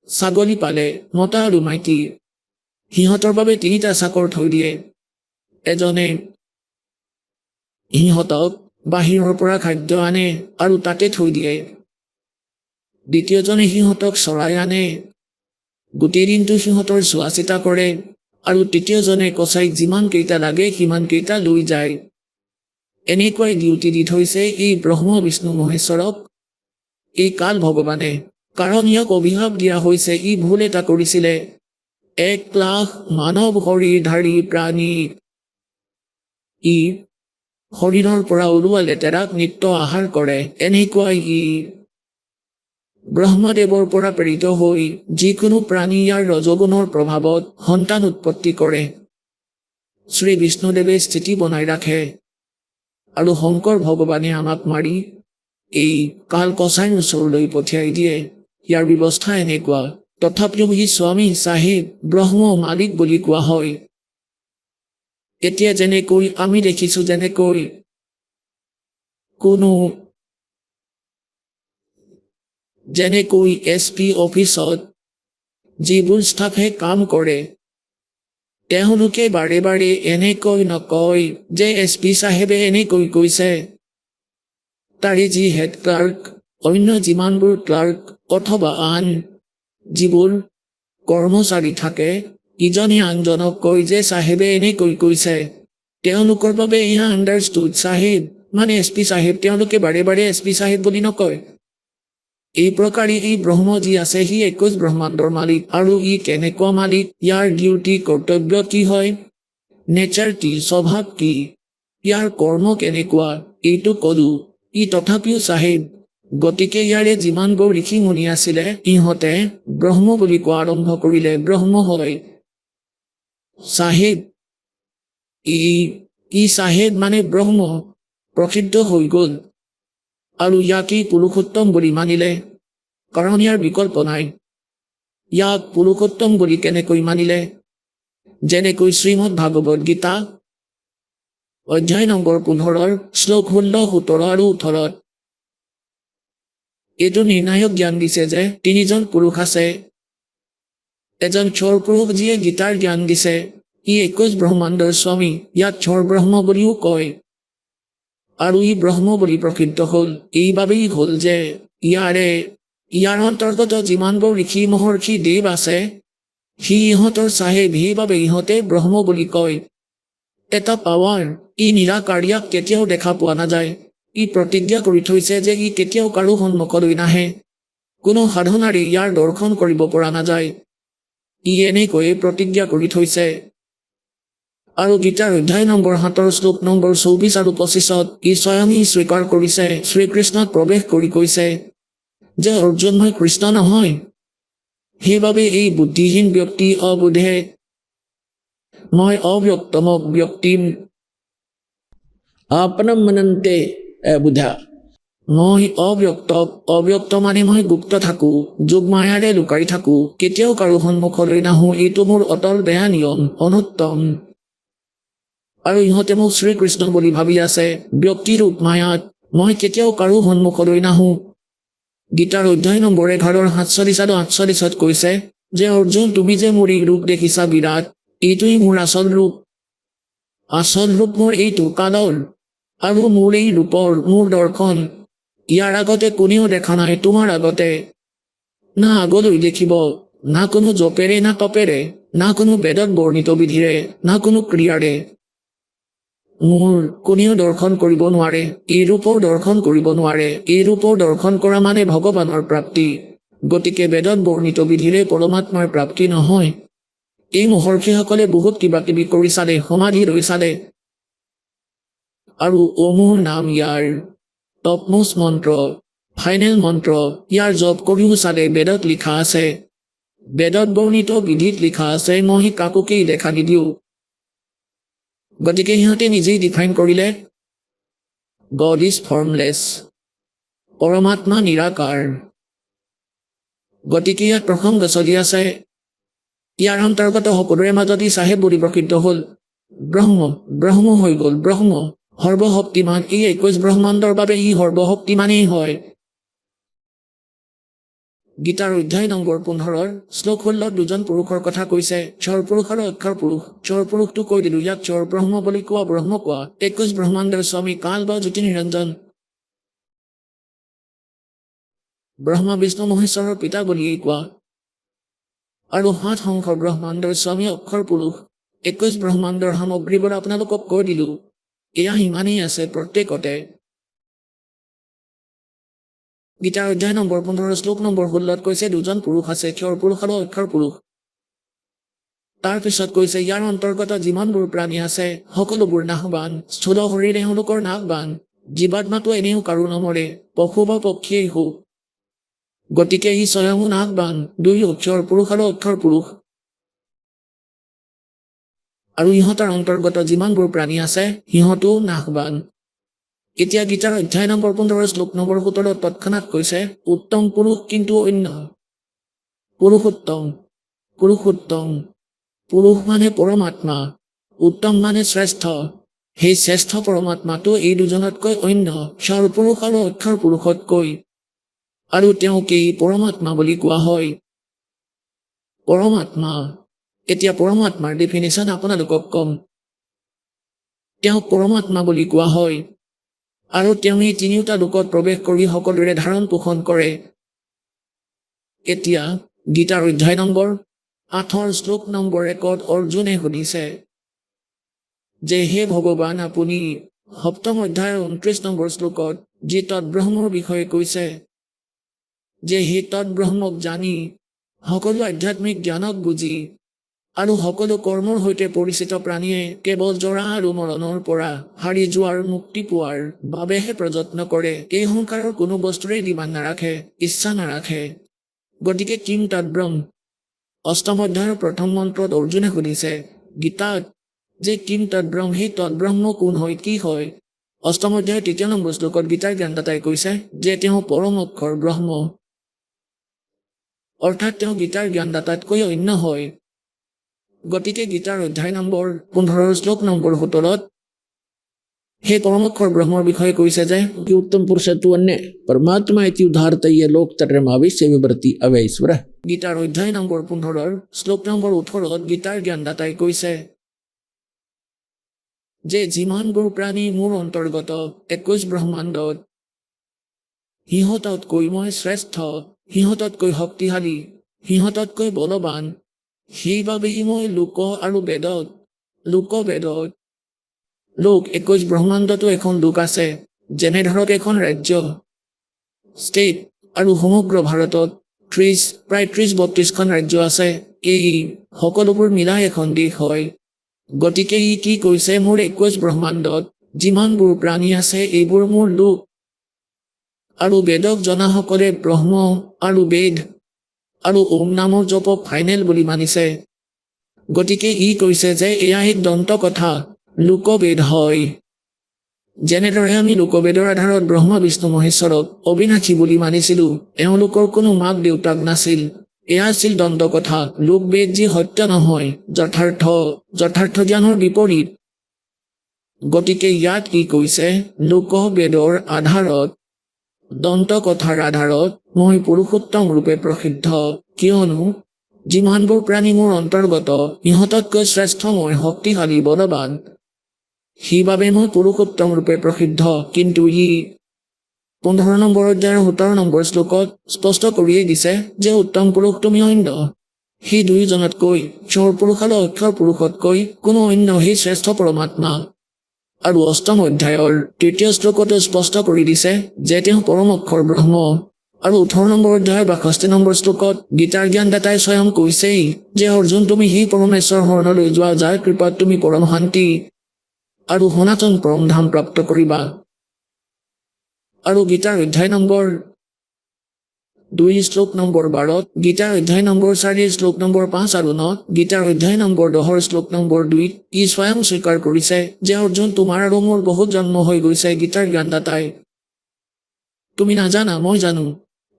ছাগলী পালে, মতা আৰু মাইকী, সিহঁতৰ বাবে 3টা চাকৰ থৈ দিয়ে। এজনে সিহঁতক বাহিৰৰ পৰা খাদ্য আনে আৰু তাতে থৈ দিয়ে। দ্বিতীয়জনে সিহঁতক চৰাই আনে, গোটেই দিনটো সিহঁতৰ চোৱা চিতা কৰে। আৰু তৃতীয়জনে কচাইক যিমান কেইটা লাগে সিমান কেইটা লৈ যায়। এনেকুৱাই ডিউটি দি থৈছে এই ব্ৰহ্ম বিষ্ণু মহেশ্বৰক এই কাল ভগৱানে। কাৰণ ইয়াক অভিশাপ দিয়া হৈছে, ই ভুল এটা কৰিছিলে। 1 লাখ মানৱ শৰীৰধাৰী প্ৰাণী ই শৰীৰৰ পৰা ওলোৱা লেতেৰাক নিত্য আহাৰ কৰে। এনেকুৱাই ই ব্ৰহ্মদেৱৰ পৰা প্ৰেৰিত হৈ যিকোনো প্ৰাণী ইয়াৰ ৰজগুণৰ প্ৰভাৱত সন্তান উৎপত্তি কৰে। শ্ৰী বিষ্ণুদেৱে স্থিতি বনাই ৰাখে। আৰু শংকৰ ভগৱানে আমাক মাৰি এই কাল কচাইৰ ওচৰলৈ পঠিয়াই দিয়ে। ইয়াৰ ব্যৱস্থা এনেকুৱা। তথাপিও সি স্বামী চাহেব ব্ৰহ্ম মালিক বুলি কোৱা হয়। এতিয়া যেনেকৈ আমি দেখিছো, যেনেকৈ SP অফিচত যিবোৰ ষ্টাফে কাম কৰে, তেওঁলোকে বাৰে বাৰে এনেকৈ নকয় যে SP চাহেবে এনেকৈ কৈছে। তাৰে যি হেড ক্লাৰ্ক, অন্য যিমানবোৰ ক্লাৰ্ক অথবা আন যিবোৰ কৰ্মচাৰী থাকে, ইজনে আনজনক কয় যে চাহেবে এনেকৈ কৈছে। তেওঁলোকৰ বাবে এয়া আণ্ডাৰষ্টুড চাহেব মানে SP চাহেব। তেওঁলোকে বাৰে বাৰে SP চাহেব বুলি নকয়। এই প্ৰকাৰে এই ব্ৰহ্ম যি আছে সি 21 ব্ৰহ্মাণ্ডৰ মালিক। আৰু ই কেনেকুৱা মালিক, ইয়াৰ ডিউটি কৰ্তব্য কি হয়, নেচাৰ কি, স্বভাৱ কি, ইয়াৰ কৰ্ম কেনেকুৱা, এইটো কলো। ই তথাপিও চাহেব। গতিকে ইয়াৰে যিমানবোৰ ঋষি মুনি আছিলে, ইহঁতে ব্ৰহ্ম বুলি কোৱা আৰম্ভ কৰিলে। ব্ৰহ্ম হয় চাহেব। ই চাহেব মানে ব্ৰহ্ম প্ৰসিদ্ধ হৈ গ'ল। আৰু ইয়াকেই পুৰুষোত্তম বুলি মানিলে, কাৰণ ইয়াৰ বিকল্প নাই। ইয়াক পুৰুষোত্তম বুলি কেনেকৈ মানিলে? যেনেকৈ শ্ৰীমদ ভাগৱত গীতা অধ্যায় নম্বৰ 15 শ্লোক 16, 17 আৰু 18 এইটো নিৰ্ণায়ক জ্ঞান দিছে যে 3জন পুৰুষ আছে। এজন ক্ষৰ পুৰুষ যিয়ে গীতাৰ জ্ঞান দিছে, ই 21 ব্ৰহ্মাণ্ডৰ স্বামী। ইয়াক ক্ষৰ ব্ৰহ্ম বুলিও কয়। আৰু ই ব্ৰহ্ম বুলি প্ৰসিদ্ধ হ'ল। এইবাবেই হ'ল যে ইয়াৰ অন্তৰ্গত যিমানবোৰ ঋষি মহৰ্ষি দেৱ আছে, সি ইহঁতৰ চাহেব। সেইবাবে ইহঁতে ব্ৰহ্ম বুলি কয়। এটা পাৱাৰ, ই নিৰাকাৰ, ইয়াক কেতিয়াও দেখা পোৱা নাযায়। ই প্ৰতিজ্ঞা কৰি থৈছে যে ই কেতিয়াও কাৰো সন্মুখলৈ নাহে। কোনো সাধনাৰে ইয়াৰ দৰ্শন কৰিব পৰা নাযায়। ই এনেকৈয়ে প্ৰতিজ্ঞা কৰি থৈছে। আৰু গীতাৰ অধ্যায় নম্বৰ 7 শ্লোক নম্বৰ 24 আৰু 25 ই স্বয়ং স্বীকাৰ কৰিছে, শ্ৰীকৃষ্ণত প্ৰৱেশ কৰি কৈছে যে অৰ্জুন মই কৃষ্ণ নহয়। সেইবাবে এই বুদ্ধিহীন ব্যক্তি অবোধে মই অব্যক্তমক ব্যক্তিম আপনম মনন্তে বুধা। মই অব্যক্ত মানে মই গুপ্ত থাকো, যোগ মায়াৰে লুকাই থাকো, কেতিয়াও কাৰো সন্মুখলৈ নাহো। এইটো মোৰ অটল বেয়া নিয়ম, অনুত্তম। আৰু ইহঁতে মোক শ্ৰীকৃষ্ণ বুলি ভাবি আছে ব্যক্তিৰ ৰূপ মায়াত। মই কেতিয়াও কাৰো সন্মুখলৈ নাহো। গীতাৰ অধ্যায় নম্বৰ 11 47 আৰু 48 কৈছে যে অৰ্জুন তুমি যে মোৰ এই ৰূপ দেখিছা বিৰাট, এইটোৱেই মোৰ আচল ৰূপ। আচল ৰূপ মোৰ এইটো কালৰ। আৰু মোৰ এই ৰূপৰ মোৰ দৰ্শন ইয়াৰ আগতে কোনেও দেখা নাই তোমাৰ আগতে, না আগলৈ দেখিব, না কোনো জপেৰে না তপেৰে, না কোনো বেদত বৰ্ণিত বিধিৰে, না কোনো ক্ৰিয়াৰে। মোৰ কোনেও দৰ্শন কৰিব নোৱাৰে, এই ৰূপৰ দৰ্শন কৰিব নোৱাৰে। এই ৰূপৰ দৰ্শন কৰা মানে ভগৱানৰ প্ৰাপ্তি। গতিকে বেদত বৰ্ণিত বিধিৰে পৰমাত্মাৰ প্ৰাপ্তি নহয়। এই মহৰ্ষিসকলে বহুত কিবা কিবি কৰি চালে, সমাধি লৈ চালে। আৰু মোৰ নাম ইয়াৰ টপমোষ্ট মন্ত্ৰ, ফাইনেল মন্ত্ৰ, ইয়াৰ জপ কৰিও চালে। বেদত লিখা আছে, বেদত বৰ্ণিত বিধিত লিখা আছে, মই কাকোকেই দেখা নিদিওঁ। গতিকে সিহঁতে নিজেই ডিফাইন কৰিলে গড ইজ ফৰ্মলেছ, পৰমাত্মা নিৰাকাৰ। গতিকে ইয়াত প্ৰসংগ চলি আছে। ইয়াৰ অন্তৰ্গত সকলোৰে মাজত ই চাহেব বুলি প্ৰসিদ্ধ হ'ল। ব্ৰহ্ম হৈ গ'ল। ব্ৰহ্ম সৰ্বশক্তিমান। এই 21 ব্ৰহ্মাণ্ডৰ বাবে ই সৰ্বশক্তিমানেই হয়। গীতাৰ অধ্যায় নম্বৰ 15 শ্লোক 16 দুজন পুৰুষৰ কথা কৈছে, চৰ পুৰুষ আৰু অক্ষৰ পুৰুষ। চৰ পুৰুষটো কৈ দিলো, ইয়াক চৰ ব্ৰহ্ম বুলি কোৱা। ব্ৰহ্ম কোৱা 21 ব্ৰহ্মাণ্ডৰ স্বামী কাল বা জ্যোতি নিৰঞ্জন। ব্ৰহ্মা বিষ্ণু মহেশ্বৰৰ পিতা বুলিয়েই কোৱা। আৰু 7 সংখ্যৰ ব্ৰহ্মাণ্ডৰ স্বামী অক্ষৰ পুৰুষ। 21 ব্ৰহ্মাণ্ডৰ সামগ্ৰীবোৰ আপোনালোকক কৈ দিলো। এয়া ইমানেই আছে প্ৰত্যেকতে। গীতাৰ অধ্যায় নম্বৰ 15 শ্লোক নম্বৰ 16 কৈছে দুজন পুৰুষ আছে, ক্ষৰ পুৰুষ আৰু অক্ষৰ পুৰুষ। তাৰ পিছত কৈছে ইয়াৰ অন্তৰ্গত যিমানবোৰ প্ৰাণী আছে সকলোবোৰ নাশবান। স্থূল শৰীৰে এওঁলোকৰ নাশবান। জীৱাত্মাটো এনেও কাৰো নমৰে, পশু বা পক্ষীয়েই হওক। গতিকে ই স্বয়ং নাশবান। 2 ক্ষৰ পুৰুষ আৰু অক্ষৰ পুৰুষ। আৰু ইহঁতৰ অন্তৰ্গত যিমানবোৰ প্ৰাণী আছে সিহঁতো নাশবান। এতিয়া গীতাৰ অধ্যায় নম্বৰ 15 শ্লোক নম্বৰ 17 তৎক্ষণাৎ কৈছে উত্তম পুৰুষ কিন্তু অন্য। পুৰুষোত্তম। পুৰুষ মানে পৰমাত্মা, উত্তম মানে শ্ৰেষ্ঠ। সেই শ্ৰেষ্ঠ পৰমাত্মাটো এই দুজনতকৈ অন্য, চৰ পুৰুষ আৰু অক্ষৰ পুৰুষতকৈ। আৰু তেওঁকেই পৰমাত্মা বুলি কোৱা হয়। পৰমাত্মা। এতিয়া পৰমাত্মাৰ ডেফিনেশ্যন আপোনালোকক কম। তেওঁক পৰমাত্মা বুলি কোৱা হয়। আৰু তেওঁ এই তিনিওটা লোকত প্ৰৱেশ কৰি সকলোৰে ধাৰণ পোষণ কৰে। এতিয়া গীতাৰ অধ্যায় নম্বৰ 8 শ্লোক নম্বৰ 1 অৰ্জুনে সুধিছে যে হে ভগৱান আপুনি 7ম অধ্যায়ৰ 29 নম্বৰ শ্লোকত যি তৎব্ৰহ্মৰ বিষয়ে কৈছে যে হে তৎব্ৰহ্মক জানি, সকলো আধ্যাত্মিক জ্ঞানক বুজি আৰু সকলো কৰ্মৰ সৈতে পৰিচিত প্ৰাণীয়ে কেৱল জৰা আৰু মৰণৰ পৰা হাৰি যোৱাৰ মুক্তি পোৱাৰ বাবেহে প্ৰযত্ন কৰে। এই সংসাৰৰ কোনো বস্তুৰে ডিমাণ্ড নাৰাখে, ইচ্ছা নাৰাখে। গতিকে কিং তৎব্ৰহ্ম। 8ম অধ্যায়ৰ 1ম মন্ত্ৰত অৰ্জুনে সুধিছে গীতাত যে কিং তৎব্ৰহ্ম, সেই তৎব্ৰহ্ম কোন হয়, কি হয়? 8ম অধ্যায়ৰ 3 নম্বৰ শ্লোকত গীতাৰ জ্ঞানদাতাই কৈছে যে তেওঁ পৰম অক্ষৰ ব্ৰহ্ম। অৰ্থাৎ তেওঁ গীতাৰ জ্ঞানদাতাতকৈ অন্য হয়। গতিকে গীতাৰ অধ্যায় নম্বৰ 15 শ্লোক নম্বৰ 17 সেই পৰমক্ষৰ ব্ৰহ্মৰ বিষয়ে কৈছে যে উত্তম পুৰুষটো অন্য পৰমাত্মা ইতি উদ্ধাৰতয়ে লোকতৰমাবিশ্য বিবৃতি অৱৈশ্বৰ। গীতাৰ অধ্যায় নম্বৰ 15 শ্লোক নম্বৰ 18 গীতাৰ জ্ঞানদাতাই কৈছে যে যিমানবোৰ প্ৰাণী মোৰ অন্তৰ্গত 21 ব্ৰহ্মাণ্ডত, সিহঁততকৈ মই শ্ৰেষ্ঠ, সিহঁততকৈ শক্তিশালী, সিহঁততকৈ বলৱান। সেইবাবেই মই লোক 21 ব্ৰহ্মাণ্ডতো এখন লোক আছে। যেনে ধৰক এখন ৰাজ্য ষ্টেট আৰু সমগ্ৰ ভাৰতত প্ৰায় 30-32খন ৰাজ্য আছে। এই সকলোবোৰ মিলাই এখন দেশ হয়। গতিকে ই কি কৈছে, মোৰ 21 ব্ৰহ্মাণ্ডত যিমানবোৰ প্ৰাণী আছে এইবোৰ মোৰ লোক। আৰু বেদক জনাসকলে ব্ৰহ্ম আৰু বেদ আৰু ওম নামৰ জপক ফাইনেল বুলি মানিছে। গতিকে ই কৈছে যে এয়া এক দন্ত কথা, লোকবেদ হয়। যেনেদৰে আমি লোকবেদৰ আধাৰত ব্ৰহ্মা বিষ্ণু মহেশ্বৰক অবিনাশী বুলি মানিছিলোঁ, এওঁলোকৰ কোনো মাক দেউতাক নাছিল। এয়া আছিল দন্ত কথা, লোকবেদ যি সত্য নহয়, যথাৰ্থ জ্ঞানৰ বিপৰীত। গতিকে ইয়াত কি কৈছে, লোকবেদৰ আধাৰত, দন্ত কথাৰ আধাৰত মই পুৰুষোত্তম ৰূপে প্ৰসিদ্ধ। কিয়নো যিমানবোৰ প্ৰাণী মোৰ অন্তৰ্গত, ইহঁততকৈ শ্ৰেষ্ঠ মই, শক্তিশালী, বলৱান। সেইবাবে মই পুৰুষোত্তম ৰূপে প্ৰসিদ্ধ। কিন্তু ই 15 নম্বৰ অধ্যায়ৰ 17 নম্বৰ শ্লোকত স্পষ্ট কৰিয়েই দিছে যে উত্তম পুৰুষ তুমি অন্য। সেই দুয়োজনতকৈ, ক্ষৰ পুৰুষ আৰু অক্ষৰ পুৰুষতকৈ কোনো অন্য সেই শ্ৰেষ্ঠ পৰমাত্মা। আৰু 8ম অধ্যায়ৰ 3য় শ্লোকতো স্পষ্ট কৰি দিছে যে তেওঁ পৰম অক্ষৰ ব্ৰহ্ম। আৰু 18 নম্বৰ অধ্যায়ৰ 62 নম্বৰ শ্লোকত গীতাৰ জ্ঞানদাতাই স্বয়ং কৈছেই যে অৰ্জুন, তুমি সেই পৰমেশ্বৰ শৰণলৈ যোৱা যাৰ কৃপাত তুমি পৰম শান্তি আৰু সনাতন পৰম ধাম প্ৰাপ্ত কৰিবা। আৰু গীতাৰ অধ্যায় নম্বৰ 2 শ্লোক নম্বৰ 12, গীতাৰ অধ্যায় নম্বৰ 4 শ্লোক নম্বৰ 5 আৰু 9, গীতাৰ অধ্যায় নম্বৰ 10 শ্লোক নম্বৰ 2 ই স্বয়ং স্বীকাৰ কৰিছে যে অৰ্জুন, তোমাৰ আৰু মোৰ বহুত জন্ম হৈ গৈছে। গীতাৰ জ্ঞানদাতাই, তুমি নাজানা, মই জানো।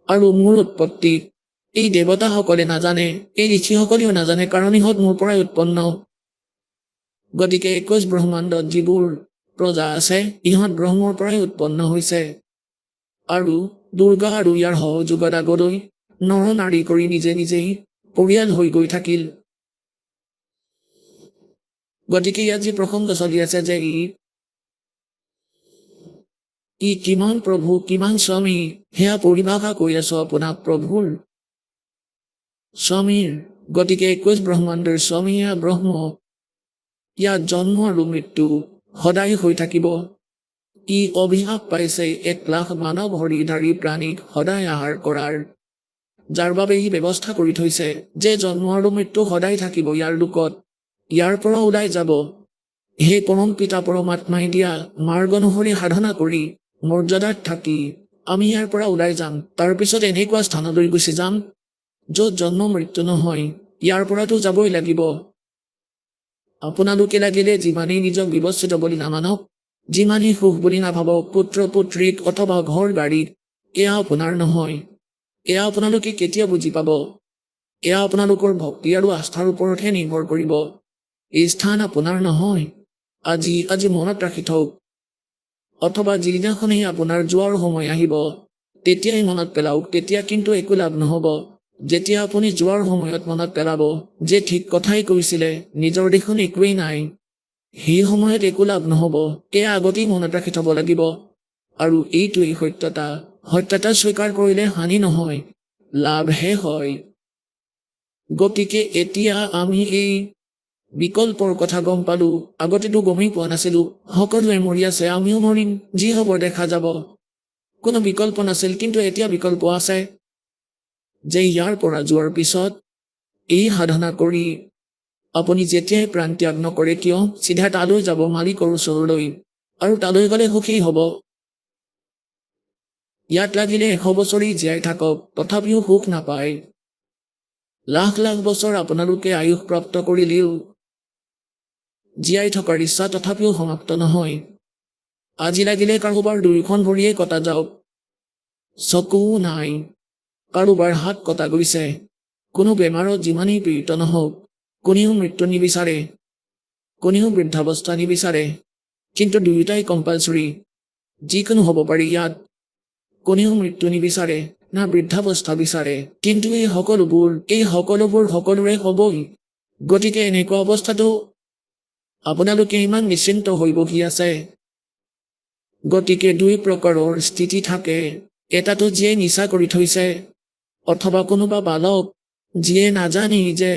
আৰু মোৰ উৎপত্তি এই দেৱতাসকলে নাজানে, এই ঋষিসকলেও নাজানে, কাৰণ ইহঁত মোৰ পৰাই উৎপন্ন। গতিকে 21 ব্ৰহ্মাণ্ডত যিবোৰ প্ৰজা আছে, ইহঁত ব্ৰহ্মৰ পৰাই উৎপন্ন হৈছে। আৰু দুৰ্গা আৰু ইয়াৰ সহযোগত আগলৈ নৰ নাৰী কৰি নিজে নিজেই পৰিয়াল হৈ গৈ থাকিল। গতিকে ইয়াত যি প্ৰসংগ চলি আছে যে ই কিমান প্ৰভু, কিমান স্বামী, সেয়া পৰিভাষা কৈ আছো আপোনাক প্ৰভুৰ, স্বামীৰ। গতিকে 21 ব্ৰহ্মাণ্ডৰ স্বামী এয়া ব্ৰহ্ম। ইয়াত জন্ম আৰু মৃত্যু সদায় হৈ থাকিব। ই অভিশাপ পাইছে 1 লাখ মানৱ হৰিধাৰী প্ৰাণীক সদায় আহাৰ কৰাৰ, যাৰ বাবে ই ব্যৱস্থা কৰি থৈছে যে জন্ম আৰু মৃত্যু সদায় থাকিব ইয়াৰ লোকত। ইয়াৰ পৰা ওলাই যাব সেই পৰম পিতা পৰমাত্মাই দিয়া মাৰ্গ অনুসৰি সাধনা কৰি মৰ্যাদাত থাকি আমি ইয়াৰ পৰা ওলাই যাম। তাৰপিছত এনেকুৱা স্থানলৈ গুচি যাম য'ত জন্ম মৃত্যু নহয়। ইয়াৰ পৰাতো যাবই লাগিব। আপোনালোকে লাগিলে যিমানেই নিজক বিৱস্চিত বুলি নামানক, যিমানেই সুখ বুলি নাভাবক, পুত্ৰ পুত্ৰীক অথবা ঘৰ গাড়ীত, এয়া আপোনাৰ নহয়। এয়া আপোনালোকে কেতিয়া বুজি পাব? এয়া আপোনালোকৰ ভক্তি আৰু আস্থাৰ ওপৰতহে নিৰ্ভৰ কৰিব। এই স্থান আপোনাৰ নহয়। আজি মনত ৰাখি থওক। অথবা যিদিনাখনেই আপোনাৰ যোৱাৰ সময় আহিব, তেতিয়াই মনত পেলাওক। তেতিয়া কিন্তু একো লাভ নহ'ব। যেতিয়া আপুনি যোৱাৰ সময়ত মনত পেলাব যে ঠিক কথাই কৈছিলে, নিজৰ দেখোন একোৱেই নাই, সেই সময়ত একো লাভ নহ'ব। এয়া আগতেই মনত ৰাখি থব লাগিব। আৰু এইটোৱেই সত্যতা। সত্যতা স্বীকাৰ কৰিলে হানি নহয়, লাভহে হয়। গতিকে এতিয়া আমি এই বিকল্পৰ কথা গম পালো। আগতেতো গমেই পোৱা নাছিলো। সকলোৱে মৰি আছে, আমিও মৰিম, যি হ'ব দেখা যাব। কোনো বিকল্প নাছিল, কিন্তু এতিয়া বিকল্প আছে যে ইয়াৰ পৰা যোৱাৰ পিছত এই সাধনা কৰি আপুনি যেতিয়াই প্ৰাণ ত্যাগ নকৰে কিয়, চিধা তালৈ যাব, মালিকৰ ওচৰলৈ। আৰু তালৈ গ'লে সুখী হ'ব। ইয়াত লাগিলে 100 বছৰেই জীয়াই থাকক, তথাপিও সুখ নাপায়। লাখ লাখ বছৰ আপোনালোকে আয়ুস প্ৰাপ্ত কৰিলেও জীয়াই থকাৰ ইচ্ছা তথাপিও সমাপ্ত নহয়। আজি লাগিলে কাৰোবাৰ 2খন ভৰিয়ে কটা যাওক, চকুও নাই, কাৰোবাৰ হাত কটা গৈছে, কোনো বেমাৰত যিমানেই পীড়িত নহওক, কোনেও মৃত্যু নিবিচাৰে, কোনেও বৃদ্ধাৱস্থা নিবিচাৰে। কিন্তু দুয়োটাই কম্পালচৰি, যিকোনো হ'ব পাৰি ইয়াত। কোনেও মৃত্যু নিবিচাৰে না বৃদ্ধাৱস্থা বিচাৰে। কিন্তু এই সকলোবোৰ সকলোৰে হ'বই। গতিকে এনেকুৱা অৱস্থাটো আপোনালোকে ইমান নিশ্চিন্ত হৈ বহি আছে। গতিকে 2 প্ৰকাৰৰ স্থিতি থাকে। এটাটো যিয়ে নিচা কৰি থৈছে, অথবা কোনোবা বালক যিয়ে নাজানি যে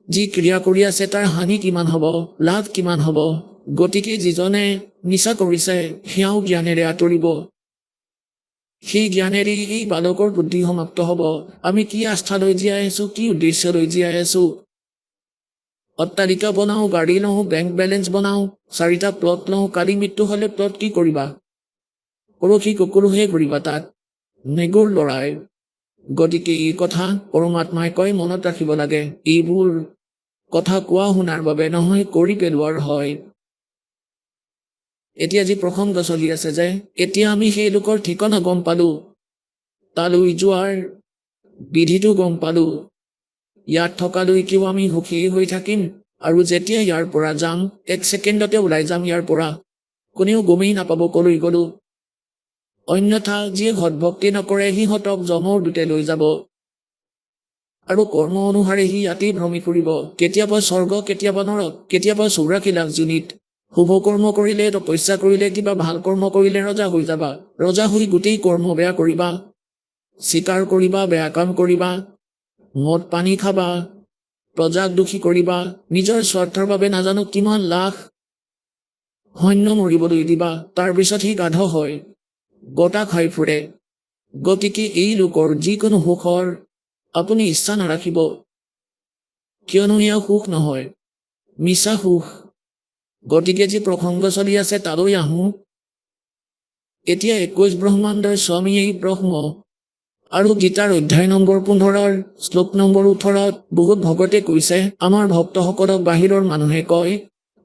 যি ক্ৰিয়া কৰি আছে তাৰ হানি কিমান হ'ব, লাভ কিমান হ'ব। গতিকে যিজনে নিচা কৰিছে সেয়াও জ্ঞানেৰে আঁতৰিব। সেই জ্ঞানেৰে এই বালকৰ বুদ্ধি সমাপ্ত হ'ব। আমি কি আস্থা লৈ জীয়াই আছো, কি উদ্দেশ্য লৈ জীয়াই আছো। অট্টালিকা বনাওঁ, গাড়ী লওঁ, বেংক বেলেঞ্চ বনাওঁ, 4টা প্লট লওঁ, কালি মৃত্যু হ'লে প্লট কি কৰিবা? পৰখি কুকুৰহে কৰিবা তাত, নেগুৰ লৰাই। গতিকে এই কথা পৰমাত্মাই কয়, মনত ৰাখিব লাগে। এইবোৰ কথা কোৱা শুনাৰ বাবে নহয়, কৰি পেলোৱাৰ হয়। এতিয়া যি প্ৰসংগ চলি আছে যে এতিয়া আমি সেই লোকৰ ঠিকনা গম পালো, তালৈ যোৱাৰ বিধিটো গম পালো। ইয়াত থকালৈকেও আমি সুখী হৈ থাকিম, আৰু যেতিয়া ইয়াৰ পৰা যাম 1 ছেকেণ্ডতে ওলাই যাম ইয়াৰ পৰা, কোনেও গমেই নাপাব কলৈ গলো। অন্যথা যিয়ে সৎভক্তি নকৰে সিহঁতক যমৰ দূতে লৈ যাব, আৰু কৰ্ম অনুসাৰে সি ইয়াতেই ভ্ৰমি ফুৰিব। কেতিয়াবা স্বৰ্গ, কেতিয়াবা নৰক, কেতিয়াবা 84 লাখ যোনিত। শুভ কৰ্ম কৰিলে, তপস্যা কৰিলে, কিবা ভাল কৰ্ম কৰিলে ৰজা হৈ যাবা। ৰজা হৈ গোটেই কৰ্ম বেয়া কৰিবা, চিকাৰ কৰিবা, বেয়া কাম কৰিবা, মদ পানী খাবা, প্ৰজাক দোষী কৰিবা, নিজৰ স্বাৰ্থৰ বাবে নাজানো কিমান লাখ সৈন্য মৰিবলৈ দিবা। তাৰপিছত সি গাধ হয়, গটা খাই ফুৰে। গতিকে এই লোকৰ যিকোনো সুখৰ আপুনি ইচ্ছা নাৰাখিব, কিয়নো এয়া সুখ নহয়, মিছা সুখ। গতিকে যি প্ৰসংগ চলি আছে তালৈ আহোঁ। এতিয়া 21 ব্ৰহ্মাণ্ডৰ স্বামী এই ব্ৰহ্ম, আৰু গীতাৰ অধ্যায় নম্বৰ 15 শ্লোক নম্বৰ 18 বহুত ভকতে কৈছে, আমাৰ ভক্তসকলক বাহিৰৰ মানুহে কয়,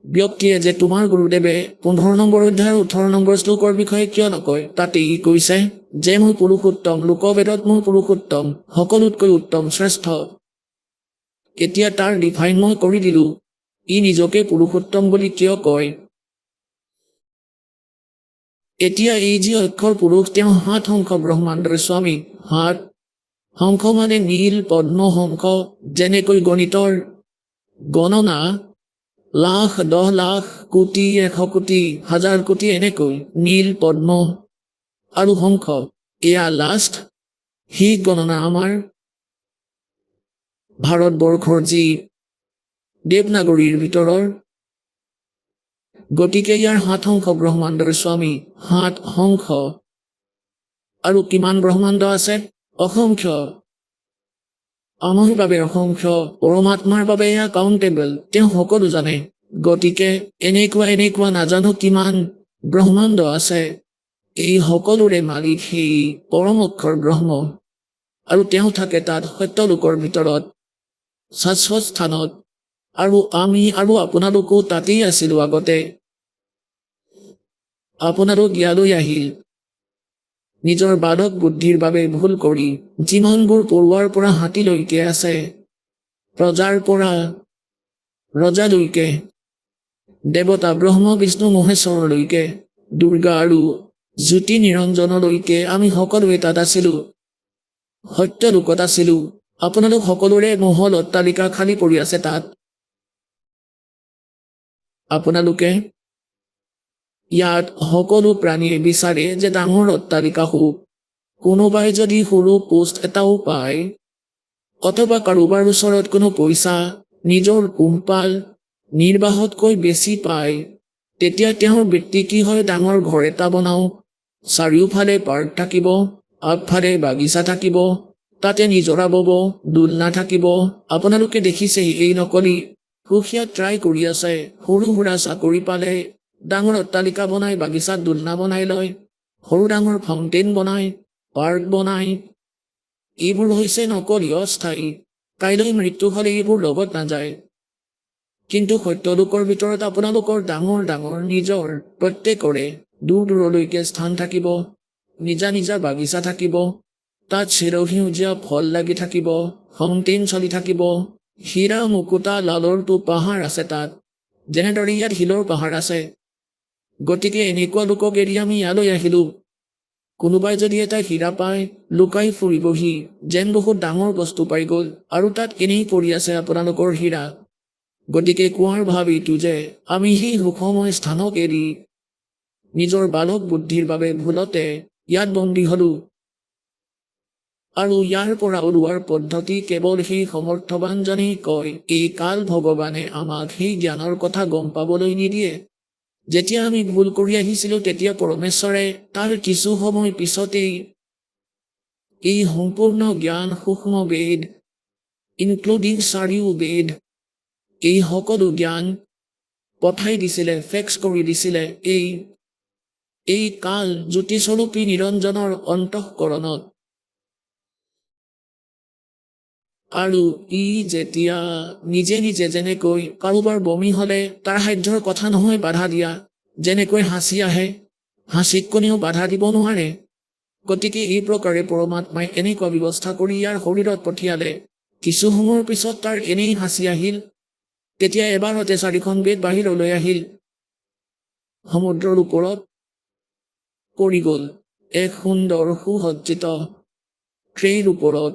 ব্যক্তিয়ে যে তোমাৰ গুৰুদেৱে 15 নম্বৰ অধ্যায়ৰ 18 নম্বৰ শ্লোকৰ বিষয়ে কিয় নকয়। তাতে ই কৈছে যে মই পুৰুষোত্তম, লোকবেদত মই পুৰুষোত্তম, সকলোতকৈ উত্তম, শ্ৰেষ্ঠ। এতিয়া তাৰ ডিফাইন মই কৰি দিলো, ই নিজকে পুৰুষোত্তম বুলি কিয় কয়। এতিয়া এই যি অক্ষৰ পুৰুষ তেওঁ 7 শংখ ব্ৰহ্মাণ্ডৰ স্বামী। 7 শংখ মানে নীল পদ্ম শংখ, যেনেকৈ গণিতৰ গণনা লাখ, 10 লাখ, কোটি, 100 কোটি, 1000 কোটি, এনেকৈ নীল পদ্ম আৰু শংখ। এয়া লাষ্ট সেই গণনা আমাৰ ভাৰতবৰ্ষৰ যি দেৱনাগৰীৰ ভিতৰৰ। গতিকে ইয়াৰ 7 শংখ ব্ৰহ্মাণ্ডৰ স্বামী, 7 শংখ। আৰু কিমান ব্ৰহ্মাণ্ড আছে? অসংখ্য। আমাৰ বাবে অসংখ্য, পৰমাত্মাৰ বাবে এয়া কাউণ্টেবল, তেওঁ সকলো জানে। গতিকে এনেকুৱা নাজানো কিমান ব্ৰহ্মাণ্ড আছে। এই সকলোৰে মালিক সেই পৰম অক্ষৰ ব্ৰহ্ম, আৰু তেওঁ থাকে তাত সত্যলোকৰ ভিতৰত, শাশ্বত স্থানত। আৰু আমি আৰু আপোনালোকো তাতেই আছিলো আগতে। আপোনালোক ইয়ালৈ আহিল নিজৰ বালক বুদ্ধিৰ বাবে ভুল কৰি। যিমানবোৰ পৰুৱাৰ পৰা হাতীলৈকে আছে, প্ৰজাৰ পৰা ৰজালৈকে, দেৱতা ব্ৰহ্ম বিষ্ণু মহেশ্বৰলৈকে, দুৰ্গা আৰু জ্যোতি নিৰঞ্জনলৈকে আমি সকলোৱে তাত আছিলো, সত্যলোকত আছিলো। আপোনালোক সকলোৰে মহল অট্টালিকা খালী পৰি আছে তাত। আপোনালোকে ইয়াত সকলো প্ৰাণীয়ে বিচাৰে যে ডাঙৰ অট্টালিকা হওক, কোনোবাই যদি সৰু পোষ্ট এটাও পায়, অথবা কাৰোবাৰ ওচৰত কোনো পইচা নিজৰ পোহপাল নিৰ্বাহতকৈ বেছি পায়, তেতিয়া তেওঁৰ বৃত্তি কি হয়, ডাঙৰ ঘৰ এটা বনাওঁ, চাৰিওফালে পাৰ্ক থাকিব, আগফালে বাগিচা থাকিব, তাতে নিজৰা বব, দোলনা থাকিব। আপোনালোকে দেখিছে এই নকলি সুখীয়া ট্ৰাই কৰি আছে, সৰু সুৰা চাকৰি পালে ডাঙৰ অট্টালিকা বনাই, বাগিচাত দোলনা বনাই লয়, সৰু ডাঙৰ ফাউণ্টেইন বনাই, পাৰ্ক বনাই। এইবোৰ হৈছে নকলি, অস্থায়ী। কাইলৈ মৃত্যু হ'লে এইবোৰ লগত নাযায়। কিন্তু সত্যলোকৰ ভিতৰত আপোনালোকৰ ডাঙৰ ডাঙৰ নিজৰ প্ৰত্যেকৰে দূৰ দূৰলৈকে স্থান থাকিব, নিজা নিজা বাগিচা থাকিব, তাত চিৰসেউজীয়া ফল লাগি থাকিব, ফাউণ্টেইন চলি থাকিব, হীৰা মুকুতা লালৰটো পাহাৰ আছে তাত, যেনেদৰে ইয়াত শিলৰ পাহাৰ আছে। গতিকে এনেকুৱা লোকক এৰি আমি ইয়ালৈ আহিলো। কোনোবাই যদি এটা হীৰা পায়, লুকাই ফুৰিবহি যেন বহুত ডাঙৰ বস্তু পাই গ'ল, আৰু তাত এনেই পৰি আছে আপোনালোকৰ হীৰা। গতিকে কোৱাৰ ভাৱ এইটো যে আমি সেই সুখময় স্থানক এৰি নিজৰ বালক বুদ্ধিৰ বাবে ভুলতে ইয়াত বন্দী হলো। আৰু ইয়াৰ পৰা ওলোৱাৰ পদ্ধতি কেৱল সেই সমৰ্থবানজনেই কয়। এই কাল ভগৱানে আমাক সেই জ্ঞানৰ কথা গম পাবলৈ নিদিয়ে। যেতিয়া আমি ভুল কৰি আহিছিলোঁ তেতিয়া পৰমেশ্বৰে তাৰ কিছু সময় পিছতেই এই সম্পূৰ্ণ জ্ঞান সূক্ষ্ম বেদ ইনক্লুডিং চাৰিও বেদ এই সকলো জ্ঞান পঠাই দিছিলে, ফেক্স কৰি দিছিলে এই কাল জ্যোতিস্বৰূপী নিৰঞ্জনৰ অন্তঃকৰণত। আৰু ই যেতিয়া নিজে নিজে যেনেকৈ কাৰোবাৰ বমি হলে তাৰ সাধ্যৰ কথা নহয় বাধা দিয়া, যেনেকৈ হাঁচি আহে হাঁচিত কোনেও বাধা দিব নোৱাৰে, গতিকে এই প্ৰকাৰে পৰমাত্মাই এনেকুৱা ব্যৱস্থা কৰি ইয়াৰ শৰীৰত পঠিয়ালে। কিছু সময়ৰ পিছত তাৰ এনেই হাঁচি আহিল, তেতিয়া এবাৰতে 4খন বেদ বাহিৰলৈ আহিল, সমুদ্ৰৰ ওপৰত পৰি গ'ল এক সুন্দৰ সুসজ্জিত ট্ৰেৰ ওপৰত।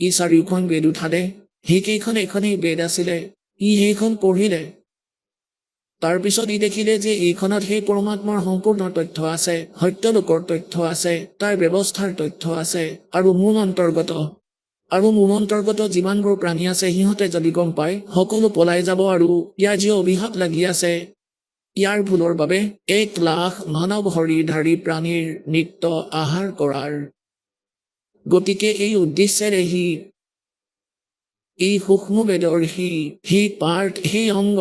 ই 4খন বেদ উঠালে, সেইকেইখন এখনেই বেদ আছিলে। ই সেইখন পঢ়িলে, তাৰপিছত ই দেখিলে যে এইখনত সেই পৰমাত্মাৰ সম্পূৰ্ণ তথ্য আছে, সত্যলোকৰ তথ্য আছে, তাৰ ব্যৱস্থাৰ তথ্য আছে। আৰু মোৰ অন্তৰ্গত যিমানবোৰ প্ৰাণী আছে সিহঁতে যদি গম পায় সকলো পলাই যাব, আৰু ইয়াৰ যি অভিশাপ লাগি আছে ইয়াৰ ভুলৰ বাবে 1,00,000 মানৱ শৰীৰধাৰী প্ৰাণীৰ নিত্য আহাৰ কৰাৰ। গতিকে এই উদ্দেশ্যেৰে এই সূক্ষ্ম বেদৰ সেই পাৰ্ট, সেই অংগ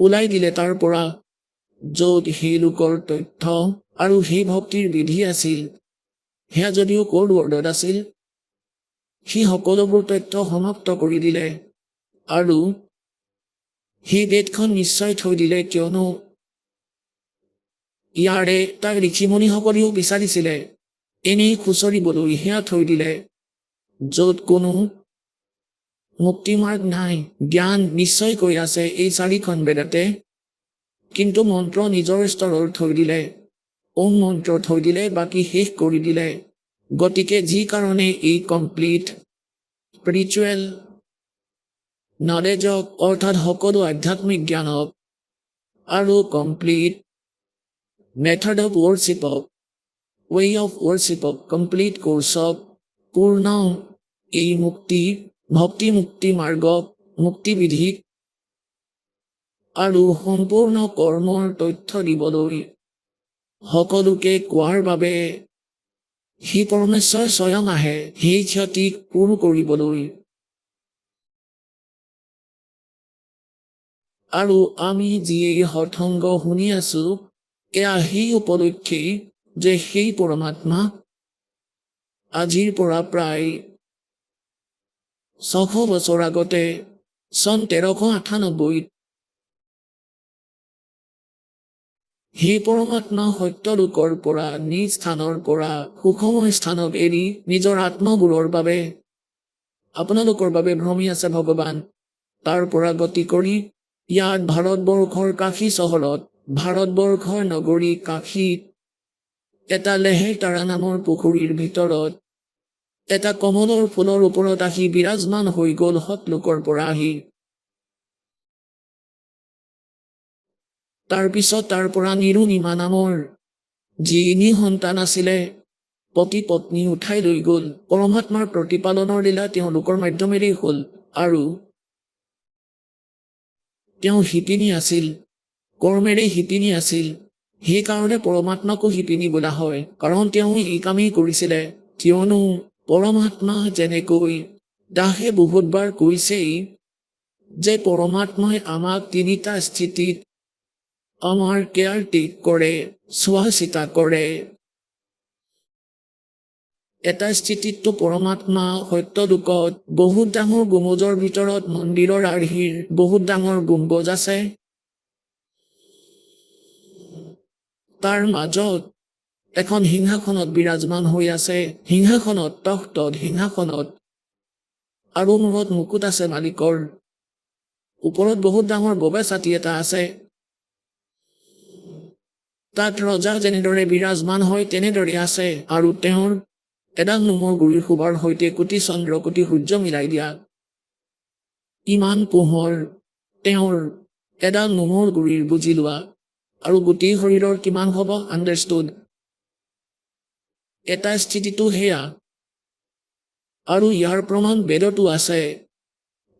ওলাই দিলে তাৰ পৰা, য'ত সেই লোকৰ তথ্য আৰু সেই ভক্তিৰ বিধি আছিল, সেয়া যদিও কোড ৱৰ্ডত আছিল, সি সকলোবোৰ তথ্য সমাপ্ত কৰি দিলে। আৰু সেই বেদখন নিশ্চয় থৈ দিলে, কিয়নো ইয়াৰে তাৰ ঋষিমুনিসকলেও বিচাৰিছিলে এনেই খুচৰিবলৈ। সেয়া থৈ দিলে য'ত কোনো মুক্তিমাৰ্গ নাই। জ্ঞান নিশ্চয়কৈ আছে এই 4খন বেদতে, কিন্তু মন্ত্ৰ নিজৰ স্তৰৰ থৈ দিলে, ওম মন্ত্ৰ থৈ দিলে, বাকী শেষ কৰি দিলে। গতিকে যি কাৰণে এই কমপ্লিট স্পিৰিচুৱেল নলেজক, অৰ্থাৎ সকলো আধ্যাত্মিক জ্ঞানক, আৰু কমপ্লিট মেথড অফ ৱৰ্শ্বিপক, ৱে অফ ৱৰ্শ্বিপক, কমপ্লিট কোৰ্ছক, পূৰ্ণ এই ভক্তি মুক্তি মাৰ্গক, মুক্তিবিধিক আৰু সম্পূৰ্ণ কৰ্মৰ তথ্য দিবলৈ সকলোকে কোৱাৰ বাবে সেই পৰমেশ্বৰ স্বয়ং আহে সেই ক্ষতিক পূৰ কৰিবলৈ। আৰু আমি যি এই সৎসংগ শুনি আছো, এয়া সেই উপলক্ষেই যে সেই পৰমাত্মা আজিৰ পৰা প্ৰায় 600 বছৰ আগতে চন 1398 সেই পৰমাত্মা সত্যলোকৰ পৰা নিজ স্থানৰ পৰা সুখময় স্থানক এৰি নিজৰ আত্মবোৰৰ বাবে, আপোনালোকৰ বাবে ভ্ৰমি আছে ভগৱান, তাৰ পৰা গতি কৰি ইয়াত ভাৰতবৰ্ষৰ কাশী চহৰত, ভাৰতবৰ্ষৰ নগৰী কাশীত এটা লেহেৰতাৰা নামৰ পুখুৰীৰ ভিতৰত এটা কমলৰ ফুলৰ ওপৰত আহি বিৰাজমান হৈ গ'ল সৎলোকৰ পৰা আহি। তাৰপিছত তাৰ পৰা নিৰুণিমা নামৰ যি সন্তান আছিলে, পতি পত্নী উঠাই লৈ গ'ল। পৰমাত্মাৰ প্ৰতিপালনৰ লীলা তেওঁলোকৰ মাধ্যমেৰেই হ'ল। আৰু তেওঁ শিপিনী আছিল, কৰ্মেৰে শিপিনী আছিল, সেইকাৰণে পৰমাত্মাকো শিপিনী বোলা হয়, কাৰণ তেওঁ এই কামেই কৰিছিলে। কিয়নো পৰমাত্মা যেনেকৈ দাসে বহুতবাৰ কৈছেই যে পৰমাত্মাই আমাক 3টা স্থিতিত আমাৰ কেয়াৰ টেক কৰে, চোৱা চিতা কৰে। এটা স্থিতিততো পৰমাত্মা সত্যলোকত বহুত ডাঙৰ গুম্বজৰ ভিতৰত মন্দিৰৰ আৰ্হিৰ বহুত ডাঙৰ গুম্বজ আছে, তাৰ মাজত এখন সিংহাসনত বিৰাজমান হৈ আছে, সিংহাসনত তখ্তত সিংহাসনত, আৰু মূৰত মুকুট আছে মালিকৰ, ওপৰত বহুত ডাঙৰ বগা ছাতি এটা আছে। তাত ৰজা যেনেদৰে বিৰাজমান হয় তেনেদৰে আছে, আৰু তেওঁৰ এডাল নোমৰ গুৰিৰ শোভাৰ সৈতে কোটি চন্দ্ৰ কোটি সূৰ্য মিলাই দিয়া ইমান পোহৰ তেওঁৰ এডাল নোমৰ গুৰিৰ বুজি লোৱা, আৰু গোটেই শৰীৰৰ কিমান হ'ব আণ্ডাৰষ্টুড। এটা স্থিতিটো সেয়া। আৰু ইয়াৰ প্ৰমাণ বেদতো আছে।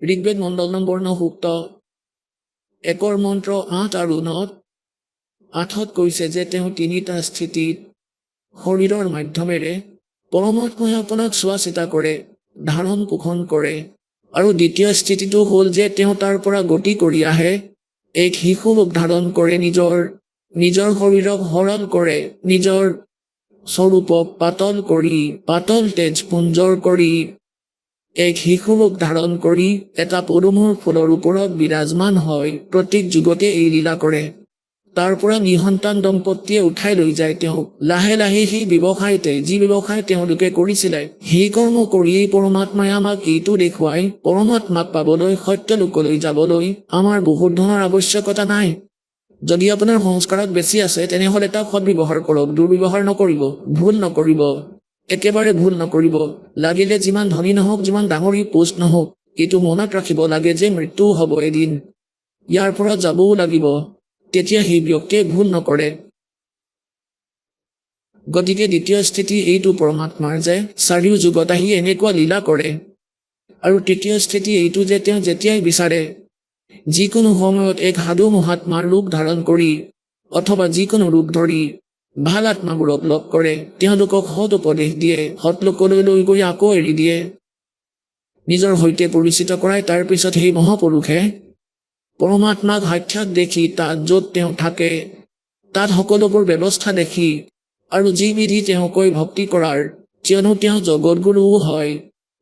ঋগ্বেদ মণ্ডল নম্বৰ 9 সূক্ত 1 মন্ত্ৰ 8 আৰু 9। 8ত কৈছে যে তেওঁ 3টা স্থিতিত শৰীৰৰ মাধ্যমেৰে পৰমাত্মাই আপোনাক চোৱা চিতা কৰে, ধাৰণ পোষণ কৰে। আৰু দ্বিতীয় স্থিতিটো হ'ল যে তেওঁ তাৰ পৰা গতি কৰি আহে, এক শিশু ৰূপ ধাৰণ কৰে, নিজৰ শৰীৰক সৰল কৰে, নিজৰ স্বৰূপক পাতল কৰি, পাতল তেজ পুঞ্জৰ কৰি, এক শিশু ৰূপ ধাৰণ কৰি এটা পদুমৰ ফুলৰ ওপৰত বিৰাজমান হয়। প্ৰত্যেক যুগতে এই লীলা কৰে। তাৰ পৰা নিসন্তান দম্পতীয়ে উঠাই লৈ যায় তেওঁক। লাহে লাহে সেই ব্যৱসায়তে, যি ব্যৱসায় তেওঁলোকে কৰিছিলে, সেই কৰ্ম কৰিয়েই পৰমাত্মাই আমাক এইটো দেখুৱাই, পৰমাত্মাক পাবলৈ, সত্যলোকলৈ যাবলৈ আমাৰ বহুত ধনৰ আৱশ্যকতা নাই। যদি আপোনাৰ সংস্কাৰত বেছি আছে, তেনেহ'লে তাক সদ্ব্যৱহাৰ কৰক, দুৰ্ব্যৱহাৰ নকৰিব, ভুল নকৰিব, একেবাৰে ভুল নকৰিব। লাগিলে যিমান ধনী নহওক, যিমান ডাঙৰী পোষ্ট নহওক, এইটো মনত ৰাখিব লাগে যে মৃত্যুও হ'ব এদিন, ইয়াৰ পৰা যাবও লাগিব। তেতিয়া সেই ব্যক্তিয়ে ভুল নকৰে। গতিকে দ্বিতীয় স্থিতি এইটো পৰমাত্মাৰ যে চাৰিও যুগত আহি এনেকুৱা লীলা কৰে। আৰু তৃতীয় স্থিতি এইটো যে তেওঁ যেতিয়াই বিচাৰে, যিকোনো সময়ত এক সাধু মহাত্মাৰ ৰূপ ধাৰণ কৰি অথবা যিকোনো ৰূপ ধৰি ভাল আত্মাবোৰক লগ কৰে, তেওঁলোকক সৎ উপদেশ দিয়ে, সৎলোকলৈ লৈ গৈ আকৌ এৰি দিয়ে, নিজৰ সৈতে পৰিচিত কৰাই। তাৰ পিছত সেই মহাপুৰুষে পৰমাত্মাক সাক্ষাৎ দেখি তাত য'ত তেওঁ থাকে, তাত সকলোবোৰ ব্যৱস্থা দেখি আৰু যি বিধি তেওঁ কয় ভক্তি কৰাৰ, কিয়নো তেওঁ জগতগুৰুও হয়,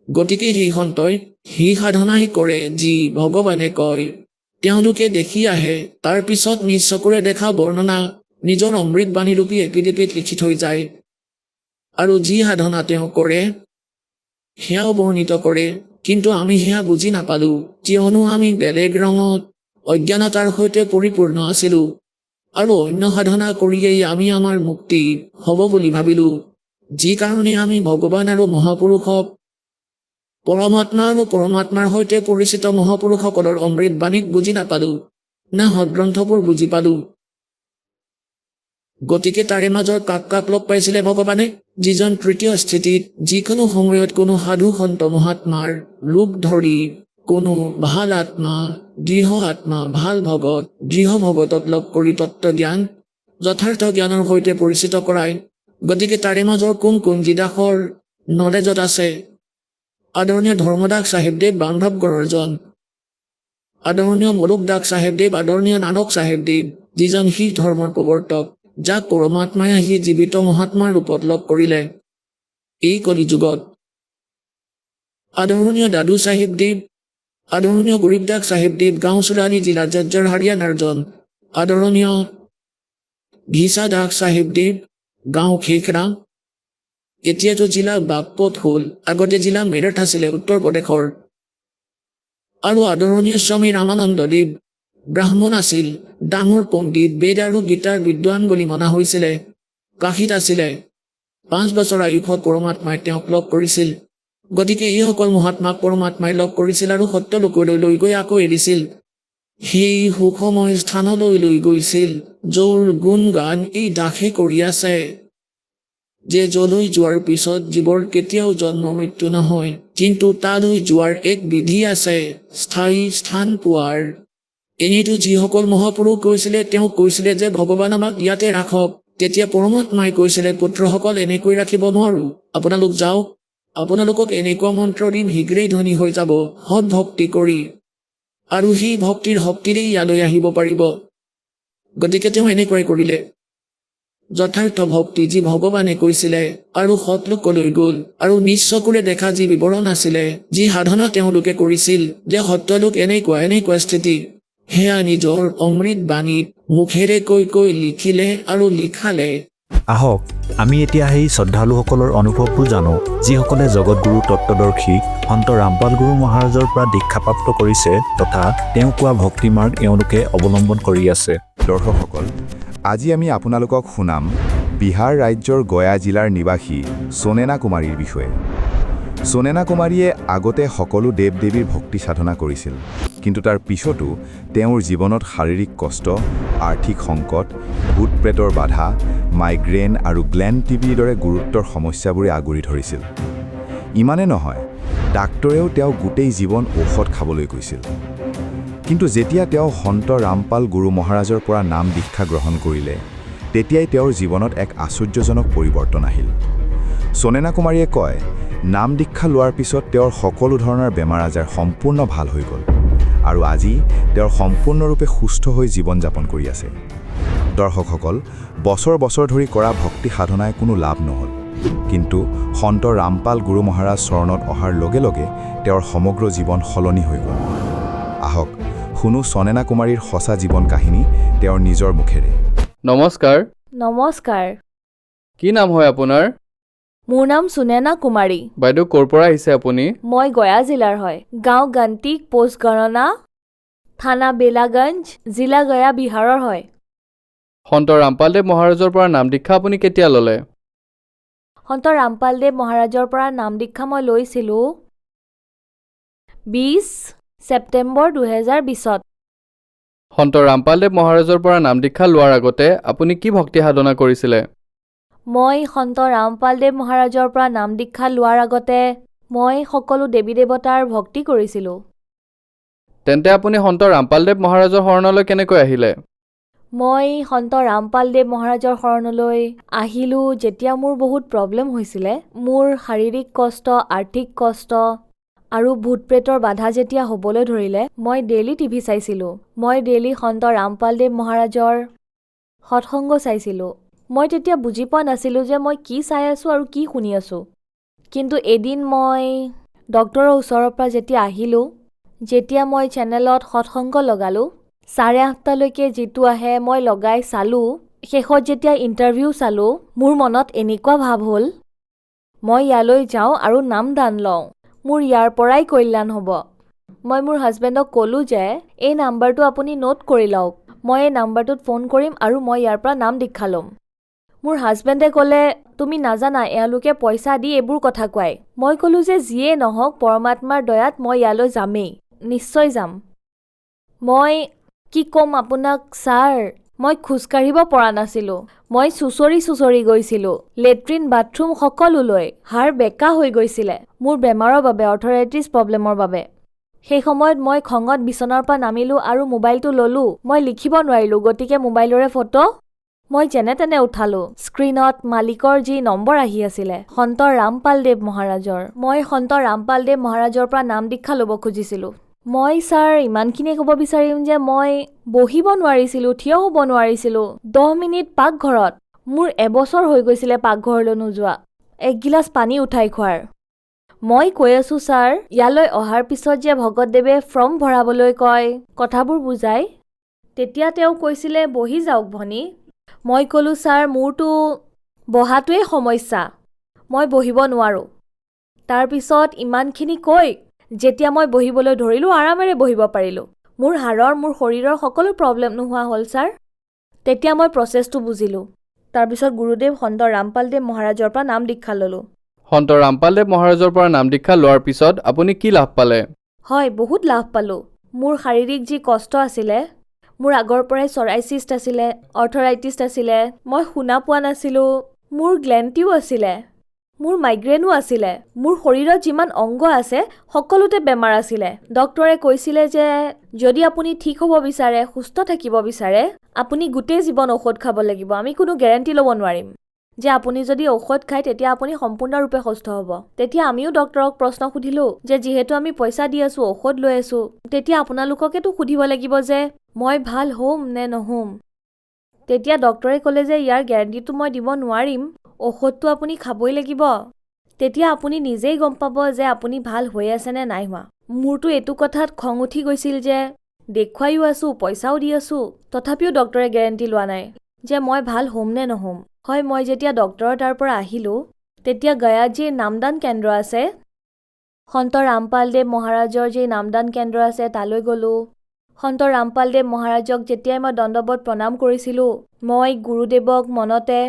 গতিকে সেই সন্তই সেই সাধনাই কৰে যি ভগৱানে কয়। তেওঁলোকে দেখি আহে, তাৰ পিছত নিজ চকুৰে দেখা বৰ্ণনা নিজৰ অমৃত বাণীৰূপী এপিডিপিত লিখি থৈ যায়। আৰু যি সাধনা তেওঁ কৰে সেয়াও বৰ্ণিত কৰে, কিন্তু আমি সেয়া বুজি নাপালো, কিয়নো আমি বেলেগ ৰঙত অজ্ঞানতাৰ সৈতে পৰিপূৰ্ণ আছিলো। আৰু অন্য সাধনা কৰিয়েই আমি আমাৰ মুক্তি হ'ব বুলি ভাবিলো, যি কাৰণে আমি ভগৱান আৰু মহাপুৰুষক, পৰমাত্মা আৰু পৰমাত্মাৰ সৈতে পৰিচিত মহাপুৰুষসকলৰ অমৃত বাণীক বুজি নাপালো, না সদগ্ৰন্থবোৰ বুজি পালো। গতিকে তাৰে মাজত কাক কাক লগ পাইছিলে ভগৱানে? যিজন তৃতীয় স্থিতিত যিকোনো সময়ত কোনো সাধু সন্ত মহাত্মাৰ ৰূপ ধৰি কোনো ভাল আত্মা, দৃঢ় আত্মা, ভাল ভগত, দৃঢ় ভগতক লগ কৰি তত্ত্ব জ্ঞান, যথাৰ্থ জ্ঞানৰ সৈতে পৰিচিত কৰায়। গতিকে তাৰে মাজৰ কোন যিদাসৰ নলেজত আছে? আদৰণীয় ধৰ্মদাস চাহেবদেৱ বান্ধৱগড়ৰজন, আদৰণীয় মলুকদাস চাহেবদেৱ, আদৰণীয় নানক চাহেবদেৱ, যিজন শিখ ধৰ্মৰ প্ৰৱৰ্তক, যাক পৰমাত্মাই আহি জীৱিত মহাত্মাৰ ৰূপত লগ কৰিলে এই কলি যুগত। আদৰণীয় দাদু চাহেবদেৱ, আদৰণীয় গৰীবদাস চাহেবদেৱ, গাঁও চোলানী জিলা জজ্জৰ হাৰিয়ানাৰজন, আদৰণীয় ঘিচা দাস চাহেবদেৱ, গাঁও খেখৰা, এতিয়াতো জিলা বাগপত হ'ল, আগতে জিলা মেৰঠ আছিলে উত্তৰ প্ৰদেশৰ। আৰু আদৰণীয় স্বামী ৰামানন্দদেৱ, ব্ৰাহ্মণ আছিল, ডাঙৰ পণ্ডিত, বেদ আৰু গীতাৰ বিদ্বান বুলি মনা হৈছিলে, কাশীত আছিলে। 5 বছৰ আয়ুষত পৰমাত্মাই তেওঁক লগ কৰিছিল। গতিকে এইসকল মহাত্মাক পৰমাত্মাই লগ কৰিছিল আৰু সত্যলোকলৈ লৈ গৈ আকৌ এৰিছিল। সেই সুখময় স্থানলৈ লৈ গৈছিল, য'ৰ গুণগান এই দাসে কৰি আছে, যে যলৈ যোৱাৰ পিছত জীৱৰ কেতিয়াও জন্ম মৃত্যু নহয়, কিন্তু তালৈ যোৱাৰ এক বিধি আছে, স্থায়ী স্থান পোৱাৰ। এনেইতো যিসকল মহাপুৰুষ কৈছিলে, তেওঁ কৈছিলে যে ভগৱান আমাক ইয়াতে ৰাখক। তেতিয়া পৰমাত্মাই কৈছিলে, পুত্ৰসকল এনেকৈ ৰাখিব নোৱাৰো, আপোনালোক যাওক, আপোনালোকক এনেকুৱা মন্ত্ৰ দিম, শীঘ্ৰেই ধনী হৈ যাব সৎ ভক্তি কৰি, আৰু সেই ভক্তিৰ শক্তিৰেই ইয়ালৈ আহিব পাৰিব। গতিকে তেওঁ এনেকুৱাই কৰিলে। যথাৰ্থ ভক্তি যি ভগৱানে কৈছিলে, আৰু সৎলোকলৈ গ'ল, আৰু নিজ চকুৰে দেখা যি বিৱৰণ আছিলে, যি সাধনা তেওঁলোকে কৰিছিল, যে সত্যলোক এনেকুৱা স্থিতি, সেয়া নিজৰ অমৃত বাণীত মুখেৰে কৈ লিখিলে আৰু লিখালে। আহক আমি এতিয়া সেই শ্ৰদ্ধালুসকলৰ অনুভৱবোৰ জানো, যিসকলে জগতগুৰু তত্ত্বদৰ্শী সন্ত ৰামপাল গুৰু মহাৰাজৰ পৰা দীক্ষাপ্ৰাপ্ত কৰিছে তথা তেওঁ কোৱা ভক্তিমাৰ্গ এওঁলোকে অৱলম্বন কৰি আছে। দৰ্শকসকল, আজি আমি আপোনালোকক শুনাম বিহাৰ ৰাজ্যৰ গয়া জিলাৰ নিবাসী সোনেনা কুমাৰীৰ বিষয়ে। সোনেনা কুমাৰীয়ে আগতে সকলো দেৱ দেৱীৰ ভক্তি সাধনা কৰিছিল। কিন্তু তাৰ পিছতো তেওঁৰ জীৱনত শাৰীৰিক কষ্ট, আৰ্থিক সংকট, ভূত প্ৰেতৰ বাধা, মাইগ্ৰেইন আৰু গ্লেণ্ড টিবিৰ দৰে গুৰুতৰ সমস্যাবোৰে আগুৰি ধৰিছিল। ইমানে নহয়, ডাক্তৰেও তেওঁ গোটেই জীৱন ঔষধ খাবলৈ কৈছিল। কিন্তু যেতিয়া তেওঁ সন্ত ৰামপাল গুৰু মহাৰাজৰ পৰা নাম দীক্ষা গ্ৰহণ কৰিলে, তেতিয়াই তেওঁৰ জীৱনত এক আশ্চৰ্যজনক পৰিৱৰ্তন আহিল। সোনেনা কুমাৰীয়ে কয়, নাম দীক্ষা লোৱাৰ পিছত তেওঁৰ সকলো ধৰণৰ বেমাৰ আজাৰ সম্পূৰ্ণ ভাল হৈ গ'ল আৰু আজি তেওঁ সম্পূৰ্ণৰূপে সুস্থ হৈ জীৱন যাপন কৰি আছে। দৰ্শকসকল, বছৰ বছৰ ধৰি কৰা ভক্তি সাধনাই কোনো লাভ নহ'ল, কিন্তু সন্ত ৰামপাল গুৰু মহাৰাজ চৰণত অহাৰ লগে লগে তেওঁৰ সমগ্ৰ জীৱন সলনি হৈ গ'ল। আহক শুনো সোনেনা কুমাৰীৰ সঁচা জীৱন কাহিনী তেওঁৰ নিজৰ মুখেৰে। নমস্কাৰ। নমস্কাৰ, কি নাম হয় আপোনাৰ? মোৰ নাম সুনেনা কুমাৰী। বাইদেউ ক'ৰ পৰা আহিছে আপুনি? মই গয়া জিলাৰ হয়। গাঁও গন্তিক, পোষ্ট গণনা, থানা বেলাগঞ্জ, জিলা গয়া, বিহাৰৰ হয়। সন্ত ৰামপালদেৱ মহাৰাজৰ পৰা নাম দীক্ষা আপুনি কেতিয়া ল'লে? সন্ত ৰামপালদেৱ মহাৰাজৰ পৰা নাম দীক্ষা মই লৈছিলোঁ 20 ছেপ্টেম্বৰ 2020ত। সন্ত ৰামপালদেৱ মহাৰাজৰ পৰা নাম দীক্ষা লোৱাৰ আগতে আপুনি কি ভক্তি সাধনা কৰিছিলে? মই সন্ত ৰামপালদেৱ মহাৰাজৰ পৰা নাম দীক্ষা লোৱাৰ আগতে মই সকলো দেৱী দেৱতাৰ ভক্তি কৰিছিলোঁ। তেন্তে আপুনি সন্ত ৰামপালদেৱ মহাৰাজৰ শৰণলৈ কেনেকৈ আহিলে? মই সন্ত ৰামপালদেৱ মহাৰাজৰ শৰণলৈ আহিলোঁ যেতিয়া মোৰ বহুত প্ৰব্লেম হৈছিলে। মোৰ শাৰীৰিক কষ্ট, আৰ্থিক কষ্ট আৰু ভূত প্ৰেতৰ বাধা যেতিয়া হ'বলৈ ধৰিলে, মই ডেইলি টিভি চাইছিলোঁ। মই ডেইলি সন্ত ৰামপালদেৱ মহাৰাজৰ সৎসংগ চাইছিলোঁ। মই তেতিয়া বুজি পোৱা নাছিলোঁ যে মই কি চাই আছোঁ আৰু কি শুনি আছোঁ। কিন্তু এদিন মই ডক্তৰৰ ওচৰৰ পৰা যেতিয়া আহিলোঁ, যেতিয়া মই চেনেলত সৎসংগ লগালোঁ, 8:30লৈকে যিটো আহে মই লগাই চালোঁ, শেষত যেতিয়া ইণ্টাৰভিউ চালোঁ, মোৰ মনত এনেকুৱা ভাৱ হ'ল, মই ইয়ালৈ যাওঁ আৰু নাম দান লওঁ, মোৰ ইয়াৰ পৰাই কল্যাণ হ'ব। মই মোৰ হাজবেণ্ডক ক'লোঁ যে এই নাম্বাৰটো আপুনি নোট কৰি লওক, মই এই নাম্বাৰটোত ফোন কৰিম আৰু মই ইয়াৰ পৰা নাম দীক্ষা ল'ম। মোৰ হাজবেণ্ডে ক'লে, তুমি নাজানা এওঁলোকে পইচা দি এইবোৰ কথা কোৱায়। মই ক'লোঁ যে যিয়ে নহওক পৰমাত্মাৰ দয়াত মই ইয়ালৈ যামেই, নিশ্চয় যাম। মই কি ক'ম আপোনাক ছাৰ, মই খোজকাঢ়িব পৰা নাছিলোঁ। মই চুচৰি গৈছিলোঁ, লেট্ৰিন বাথৰুম সকলোলৈ। হাড় বেকা হৈ গৈছিলে মোৰ বেমাৰৰ বাবে, অৰ্থৰাইটিছ প্ৰব্লেমৰ বাবে। সেই সময়ত মই খঙত বিচনাৰ পৰা নামিলোঁ আৰু মোবাইলটো ল'লোঁ। মই লিখিব নোৱাৰিলোঁ, গতিকে মোবাইলৰে ফটো মই যেনে তেনে উঠালোঁ। স্ক্ৰীণত মালিকৰ যি নম্বৰ আহি আছিলে, সন্ত ৰামপালদেৱ মহাৰাজৰ। মই সন্ত ৰামপালদেৱ মহাৰাজৰ পৰা নাম দীক্ষা ল'ব খুজিছিলোঁ। মই ছাৰ ইমানখিনিয়ে ক'ব বিচাৰিম যে মই বহিব নোৱাৰিছিলোঁ, থিয় হ'ব নোৱাৰিছিলোঁ। 10 মিনিট পাকঘৰত, মোৰ এবছৰ হৈ গৈছিলে পাকঘৰলৈ নোযোৱা, 1 গিলাচ পানী উঠাই খোৱাৰ। মই কৈ আছোঁ ছাৰ, ইয়ালৈ অহাৰ পিছত যে ভগতদেৱে ফৰ্ম ভৰাবলৈ কয়, কথাবোৰ বুজাই, তেতিয়া তেওঁ কৈছিলে বহি যাওক ভনী। মই ক'লোঁ ছাৰ মোৰতো বহাটোৱেই সমস্যা, মই বহিব নোৱাৰোঁ। তাৰপিছত ইমানখিনি কৈ যেতিয়া মই বহিবলৈ ধৰিলোঁ, আৰামেৰে বহিব পাৰিলোঁ। মোৰ হাড়ৰ, মোৰ শৰীৰৰ সকলো প্ৰব্লেম নোহোৱা হ'ল ছাৰ। তেতিয়া মই প্ৰচেছটো বুজিলোঁ। তাৰপিছত গুৰুদেৱ সন্ত ৰামপালদেৱ মহাৰাজৰ পৰা নাম দীক্ষা ল'লোঁ। সন্ত ৰামপালদেৱ মহাৰাজৰ পৰা নাম দীক্ষা লোৱাৰ পিছত আপুনি কি লাভ পালে? হয়, বহুত লাভ পালোঁ। মোৰ শাৰীৰিক যি কষ্ট আছিলে, মোৰ আগৰ পৰাই চৰাইচিষ্ট আছিলে, অৰ্থৰাইটিছ আছিলে, মই শুনা পোৱা নাছিলোঁ, মোৰ গ্লেণ্টিও আছিলে, মোৰ মাইগ্ৰেইনো আছিলে, মোৰ শৰীৰত যিমান অংগ আছে সকলোতে বেমাৰ আছিলে। ডক্তৰে কৈছিলে যে যদি আপুনি ঠিক হ'ব বিচাৰে, সুস্থ থাকিব বিচাৰে, আপুনি গোটেই জীৱন ঔষধ খাব লাগিব। আমি কোনো গেৰেণ্টি ল'ব নোৱাৰিম যে আপুনি যদি ঔষধ খায় তেতিয়া আপুনি সম্পূৰ্ণৰূপে সুস্থ হ'ব। তেতিয়া আমিও ডক্তৰক প্ৰশ্ন সুধিলোঁ যে যিহেতু আমি পইচা দি আছোঁ, ঔষধ লৈ আছোঁ, তেতিয়া আপোনালোককেতো সুধিব লাগিব যে মই ভাল হ'ম নে নহ'ম। তেতিয়া ডক্তৰে ক'লে যে ইয়াৰ গেৰেণ্টিটো মই দিব নোৱাৰিম, ঔষধটো আপুনি খাবই লাগিব। তেতিয়া আপুনি নিজেই গম পাব যে আপুনি ভাল হৈ আছে নে নাই হোৱা। মোৰতো এইটো কথাত খং উঠি গৈছিল যে দেখুৱাইও আছোঁ, পইচাও দি আছোঁ, তথাপিও ডক্তৰে গেৰেণ্টি লোৱা নাই যে মই ভাল হ'ম নে নহ'ম। হয়, মই যেতিয়া ডক্তৰৰ তাৰ পৰা আহিলোঁ, তেতিয়া গয়াত যি নামদান কেন্দ্ৰ আছে, সন্ত ৰামপালদেৱ মহাৰাজৰ যি নামদান কেন্দ্ৰ আছে তালৈ গ'লোঁ। সন্ত ৰামপালদেৱ মহাৰাজক যেতিয়াই মই দণ্ডৱত প্ৰণাম কৰিছিলোঁ, মই গুৰুদেৱক মনতে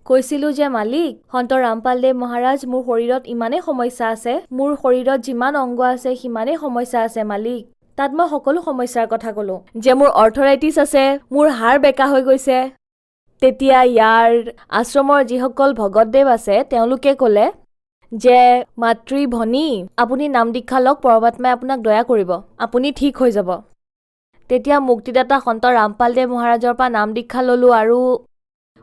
কৈছিলোঁ যে মালিক, সন্ত ৰামপালদেৱ মহাৰাজ, মোৰ শৰীৰত ইমানেই সমস্যা আছে, মোৰ শৰীৰত যিমান অংগ আছে সিমানেই সমস্যা আছে মালিক। তাত মই সকলো সমস্যাৰ কথা ক'লো যে মোৰ অৰ্থৰাইটিছ আছে, মোৰ হাড় বেকা হৈ গৈছে। তেতিয়া ইয়াৰ আশ্ৰমৰ যিসকল ভগতদেৱ আছে তেওঁলোকে ক'লে যে মাতৃ ভনী আপুনি নাম দীক্ষা লওক, পৰমাত্মাই আপোনাক দয়া কৰিব, আপুনি ঠিক হৈ যাব। তেতিয়া মুক্তিদাতা সন্ত ৰামপালদেৱ মহাৰাজৰ পৰা নাম দীক্ষা ল'লোঁ আৰু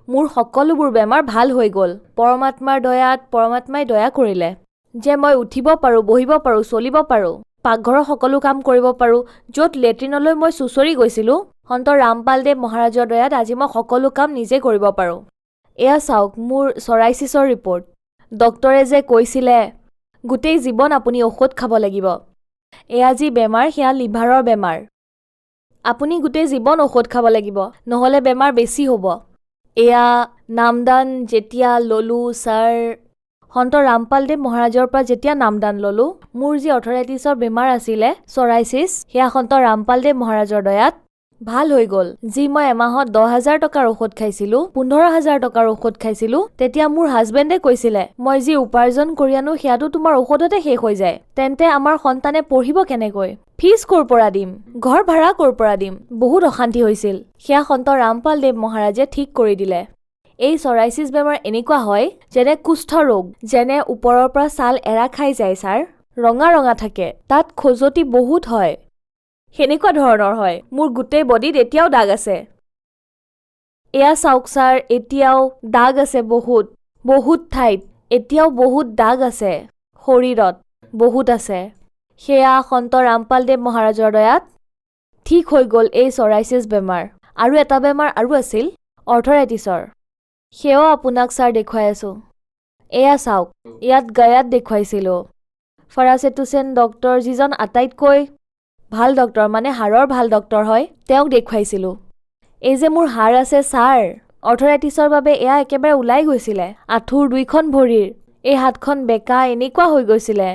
মোৰ সকলোবোৰ বেমাৰ ভাল হৈ গ'ল। পৰমাত্মাৰ দয়াত পৰমাত্মাই দয়া কৰিলে যে মই উঠিব পাৰোঁ, বহিব পাৰোঁ, চলিব পাৰোঁ, পাকঘৰৰ সকলো কাম কৰিব পাৰোঁ। য'ত লেট্ৰিনলৈ মই চুচৰি গৈছিলোঁ, সন্ত ৰামপালদেৱ মহাৰাজৰ দয়াত আজি মই সকলো কাম নিজে কৰিব পাৰোঁ। এয়া চাওক মোৰ চৰাইচিছৰ ৰিপৰ্ট। ডক্তৰে যে কৈছিলে গোটেই জীৱন আপুনি ঔষধ খাব লাগিব, এয়া যি বেমাৰ সেয়া লিভাৰৰ বেমাৰ, আপুনি গোটেই জীৱন ঔষধ খাব লাগিব, নহ'লে বেমাৰ বেছি হ'ব। এয়া নামদান যেতিয়া ল'লোঁ ছাৰ, সন্ত ৰামপালদেৱ মহাৰাজৰ পৰা যেতিয়া নামদান ল'লোঁ, মোৰ যি অৰ্থৰাইটিছৰ বেমাৰ আছিলে, চৰাইচিছ, সেয়া সন্ত ৰামপালদেৱ মহাৰাজৰ দয়াত ভাল হৈ গ'ল। যি মই এমাহত 10,000 টকাৰ ঔষধ খাইছিলোঁ, 15,000 টকাৰ ঔষধ খাইছিলোঁ, তেতিয়া মোৰ হাজবেণ্ডে কৈছিলে মই যি উপাৰ্জন কৰি আনো সেয়াটো তোমাৰ ঔষধতে শেষ হৈ যায়, তেন্তে আমাৰ সন্তানে পঢ়িব কেনেকৈ, ফিজ ক'ৰ পৰা দিম, ঘৰ ভাড়া ক'ৰ পৰা দিম, বহুত অশান্তি হৈছিল। সেয়া সন্ত ৰামপালদেৱ মহাৰাজে ঠিক কৰি দিলে। এই চৰাইচিছ বেমাৰ এনেকুৱা হয় যেনে কুষ্ঠ ৰোগ, যেনে ওপৰৰ পৰা ছাল এৰা খাই যায় ছাৰ, ৰঙা ৰঙা থাকে, তাত খজুৱতি বহুত হয়, সেনেকুৱা ধৰণৰ হয়। মোৰ গোটেই বডিত এতিয়াও দাগ আছে। এয়া চাওক ছাৰ, এতিয়াও দাগ আছে বহুত বহুত ঠাইত, এতিয়াও বহুত দাগ আছে শৰীৰত, বহুত আছে। সেয়া সন্ত ৰামপালদেৱ মহাৰাজৰ দয়াত ঠিক হৈ গ'ল এই চৰাইচিছ বেমাৰ। আৰু এটা বেমাৰ আৰু আছিল অৰ্থৰাইটিছৰ, সেয়াও আপোনাক ছাৰ দেখুৱাই আছোঁ। এয়া চাওক, ইয়াত গায়াত দেখুৱাইছিলোঁ ফাৰাচেটুছেন ডক্তৰ, যিজন আটাইতকৈ ভাল ডক্তৰ, মানে হাড়ৰ ভাল ডক্তৰ হয়, তেওঁক দেখুৱাইছিলোঁ। এই যে মোৰ হাড় আছে ছাৰ, অৰ্থৰাইটিছৰ বাবে এয়া একেবাৰে ওলাই গৈছিলে। আঁঠুৰ দুইখন ভৰিৰ, এই হাতখন বেকা এনেকুৱা হৈ গৈছিলে,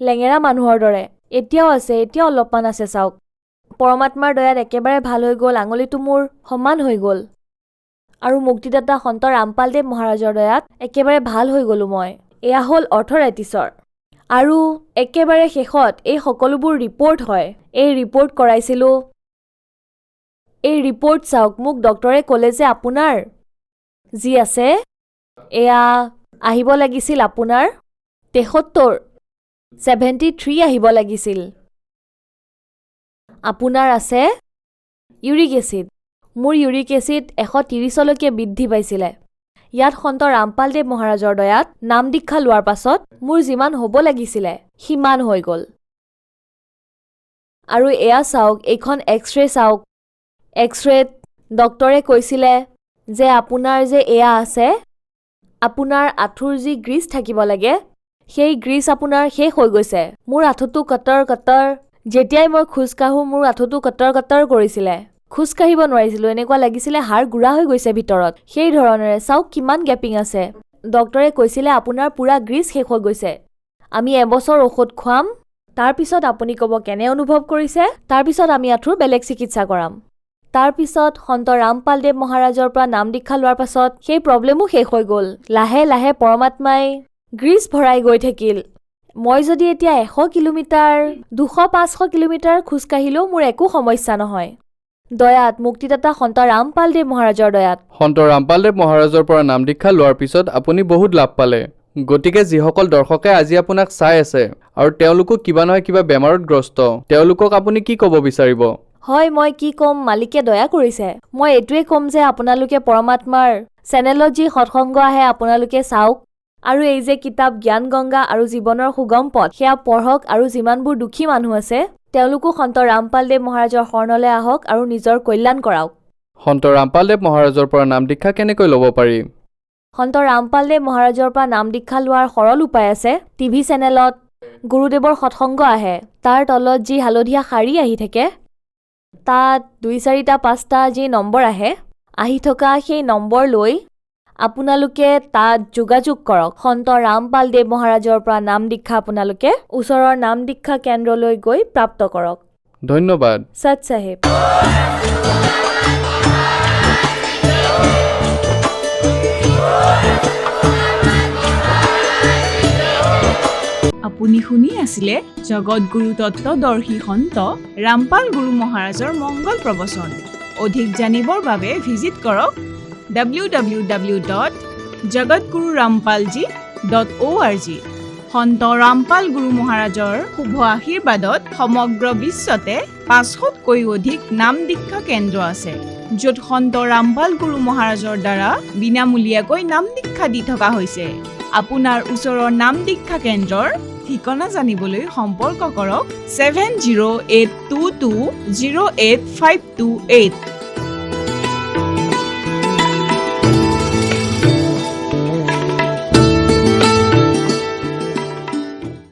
লেঙেৰা মানুহৰ দৰে। এতিয়াও আছে, এতিয়াও অলপমান আছে চাওক। পৰমাত্মাৰ দয়াত একেবাৰে ভাল হৈ গ'ল, আঙুলিটো মোৰ সমান হৈ গ'ল। আৰু মুক্তিদাতা সন্ত ৰামপালদেৱ মহাৰাজৰ দয়াত একেবাৰে ভাল হৈ গ'লোঁ মই। এয়া হ'ল অৰ্থৰাইটিছৰ। আৰু একেবাৰে শেষত এই সকলোবোৰ ৰিপৰ্ট হয়, এই ৰিপৰ্ট কৰাইছিলোঁ। এই ৰিপৰ্ট চাওক, মোক ডক্তৰে ক'লে যে আপোনাৰ যি আছে এয়া আহিব লাগিছিল আপোনাৰ 73 আহিব লাগিছিল। আপোনাৰ আছে ইউৰিক এচিড। মোৰ ইউৰিক এচিড 130লৈকে বৃদ্ধি পাইছিলে। ইয়াত সন্ত ৰামপালদেৱ মহাৰাজৰ দয়াত নাম দীক্ষা লোৱাৰ পাছত মোৰ যিমান হ'ব লাগিছিলে সিমান হৈ গ'ল। আৰু এয়া চাওক, এইখন এক্সৰে চাওক। এক্সৰেত ডক্তৰে কৈছিলে যে আপোনাৰ যে এয়া আছে, আপোনাৰ আঁঠুৰ যি গ্ৰীজ থাকিব লাগে, সেই গ্ৰীজ আপোনাৰ শেষ হৈ গৈছে। মোৰ আঁঠুটো কটৰ কটৰ, যেতিয়াই মই খোজকাঢ়োঁ মোৰ আঁঠুটো কটৰ কটৰ কৰিছিলে, খোজকাঢ়িব নোৱাৰিছিলোঁ, এনেকুৱা লাগিছিলে হাড় গুড়া হৈ গৈছে ভিতৰত। সেই ধৰণেৰে চাওক কিমান গেপিং আছে। ডক্তৰে কৈছিলে আপোনাৰ পুৰা গ্ৰীজ শেষ হৈ গৈছে, আমি এবছৰ ঔষধ খুৱাম, তাৰপিছত আপুনি ক'ব কেনে অনুভৱ কৰিছে, তাৰপিছত আমি আঁঠুৰ বেলেগ চিকিৎসা কৰাম। তাৰপিছত সন্ত ৰামপালদেৱ মহাৰাজৰ পৰা নাম দীক্ষা লোৱাৰ পাছত সেই প্ৰব্লেমো শেষ হৈ গ'ল। লাহে লাহে পৰমাত্মাই গ্ৰীজ ভৰাই গৈ থাকিল। মই যদি এতিয়া 100 কিলোমিটাৰ, 200-500 কিলোমিটাৰ খোজকাঢ়িলেও মোৰ একো সমস্যা নহয়। দয়াত, মুক্তিদাতা সন্ত ৰামপালদেৱ মহাৰাজৰ দয়াত। সন্ত ৰামপালদেৱ মহাৰাজৰ পৰা নাম দীক্ষা লোৱাৰ পিছত আপুনি বহুত লাভ পালে। গতিকে যিসকল দৰ্শকে আজি আপোনাক চাই আছে আৰু তেওঁলোকো কিবা নহয় কিবা বেমাৰত গ্ৰস্ত, তেওঁলোকক আপুনি কি ক'ব বিচাৰিব? হয়, মই কি ক'ম, মালিকে দয়া কৰিছে। মই এইটোৱে ক'ম যে আপোনালোকে পৰমাত্মাৰ চেনেলত যি সৎসংগ আহে আপোনালোকে চাওক, আৰু এই যে কিতাপ জ্ঞান গংগা আৰু জীৱনৰ সুগম পথ, সেয়া পঢ়ক, আৰু যিমানবোৰ দুখী মানুহ আছে তেওঁলোকো সন্ত ৰামপালদেৱ মহাৰাজৰ শৰণলৈ আহক আৰু নিজৰ কল্যাণ কৰাওক। সন্ত ৰামপালদেৱ মহাৰাজৰ পৰা নাম দীক্ষা কেনেকৈ ল'ব পাৰি? সন্ত ৰামপালদেৱ মহাৰাজৰ পৰা নাম দীক্ষা লোৱাৰ সৰল উপায় আছে। টিভি চেনেলত গুৰুদেৱৰ সৎসংগ আহে, তাৰ তলত যি হালধীয়া শাৰী আহি থাকে, তাত 2, 4, 5টা যি নম্বৰ আহি থকা সেই নম্বৰ লৈ আপোনালোকে তাত যোগাযোগ কৰক। সন্ত ৰামপালদেৱ মহাৰাজৰ পৰা নাম দীক্ষা আপোনালোকে ওচৰৰ নাম দীক্ষা কেন্দ্ৰলৈ গৈ প্ৰাপ্ত কৰক। ধন্যবাদ। সৎ চাহেব। আপুনি শুনি আছিলে জগতগুৰু তত্ত্বদৰ্শী সন্ত ৰামপাল গুৰু মহাৰাজৰ মংগল প্ৰবচন। অধিক জানিবৰ বাবে ভিজিট কৰক www.jagatgururampalji.org। সন্ত ৰামপাল গুৰু মহাৰাজৰ শুভ আশীৰ্বাদত সমগ্ৰ বিশ্বতে 500তকৈ অধিক নাম দীক্ষা কেন্দ্ৰ আছে, য'ত সন্ত ৰামপাল গুৰু মহাৰাজৰ দ্বাৰা বিনামূলীয়াকৈ নাম দীক্ষা দি থকা হৈছে। আপোনাৰ ওচৰৰ নাম দীক্ষা কেন্দ্ৰৰ ঠিকনা জানিবলৈ সম্পৰ্ক কৰক 7082208528।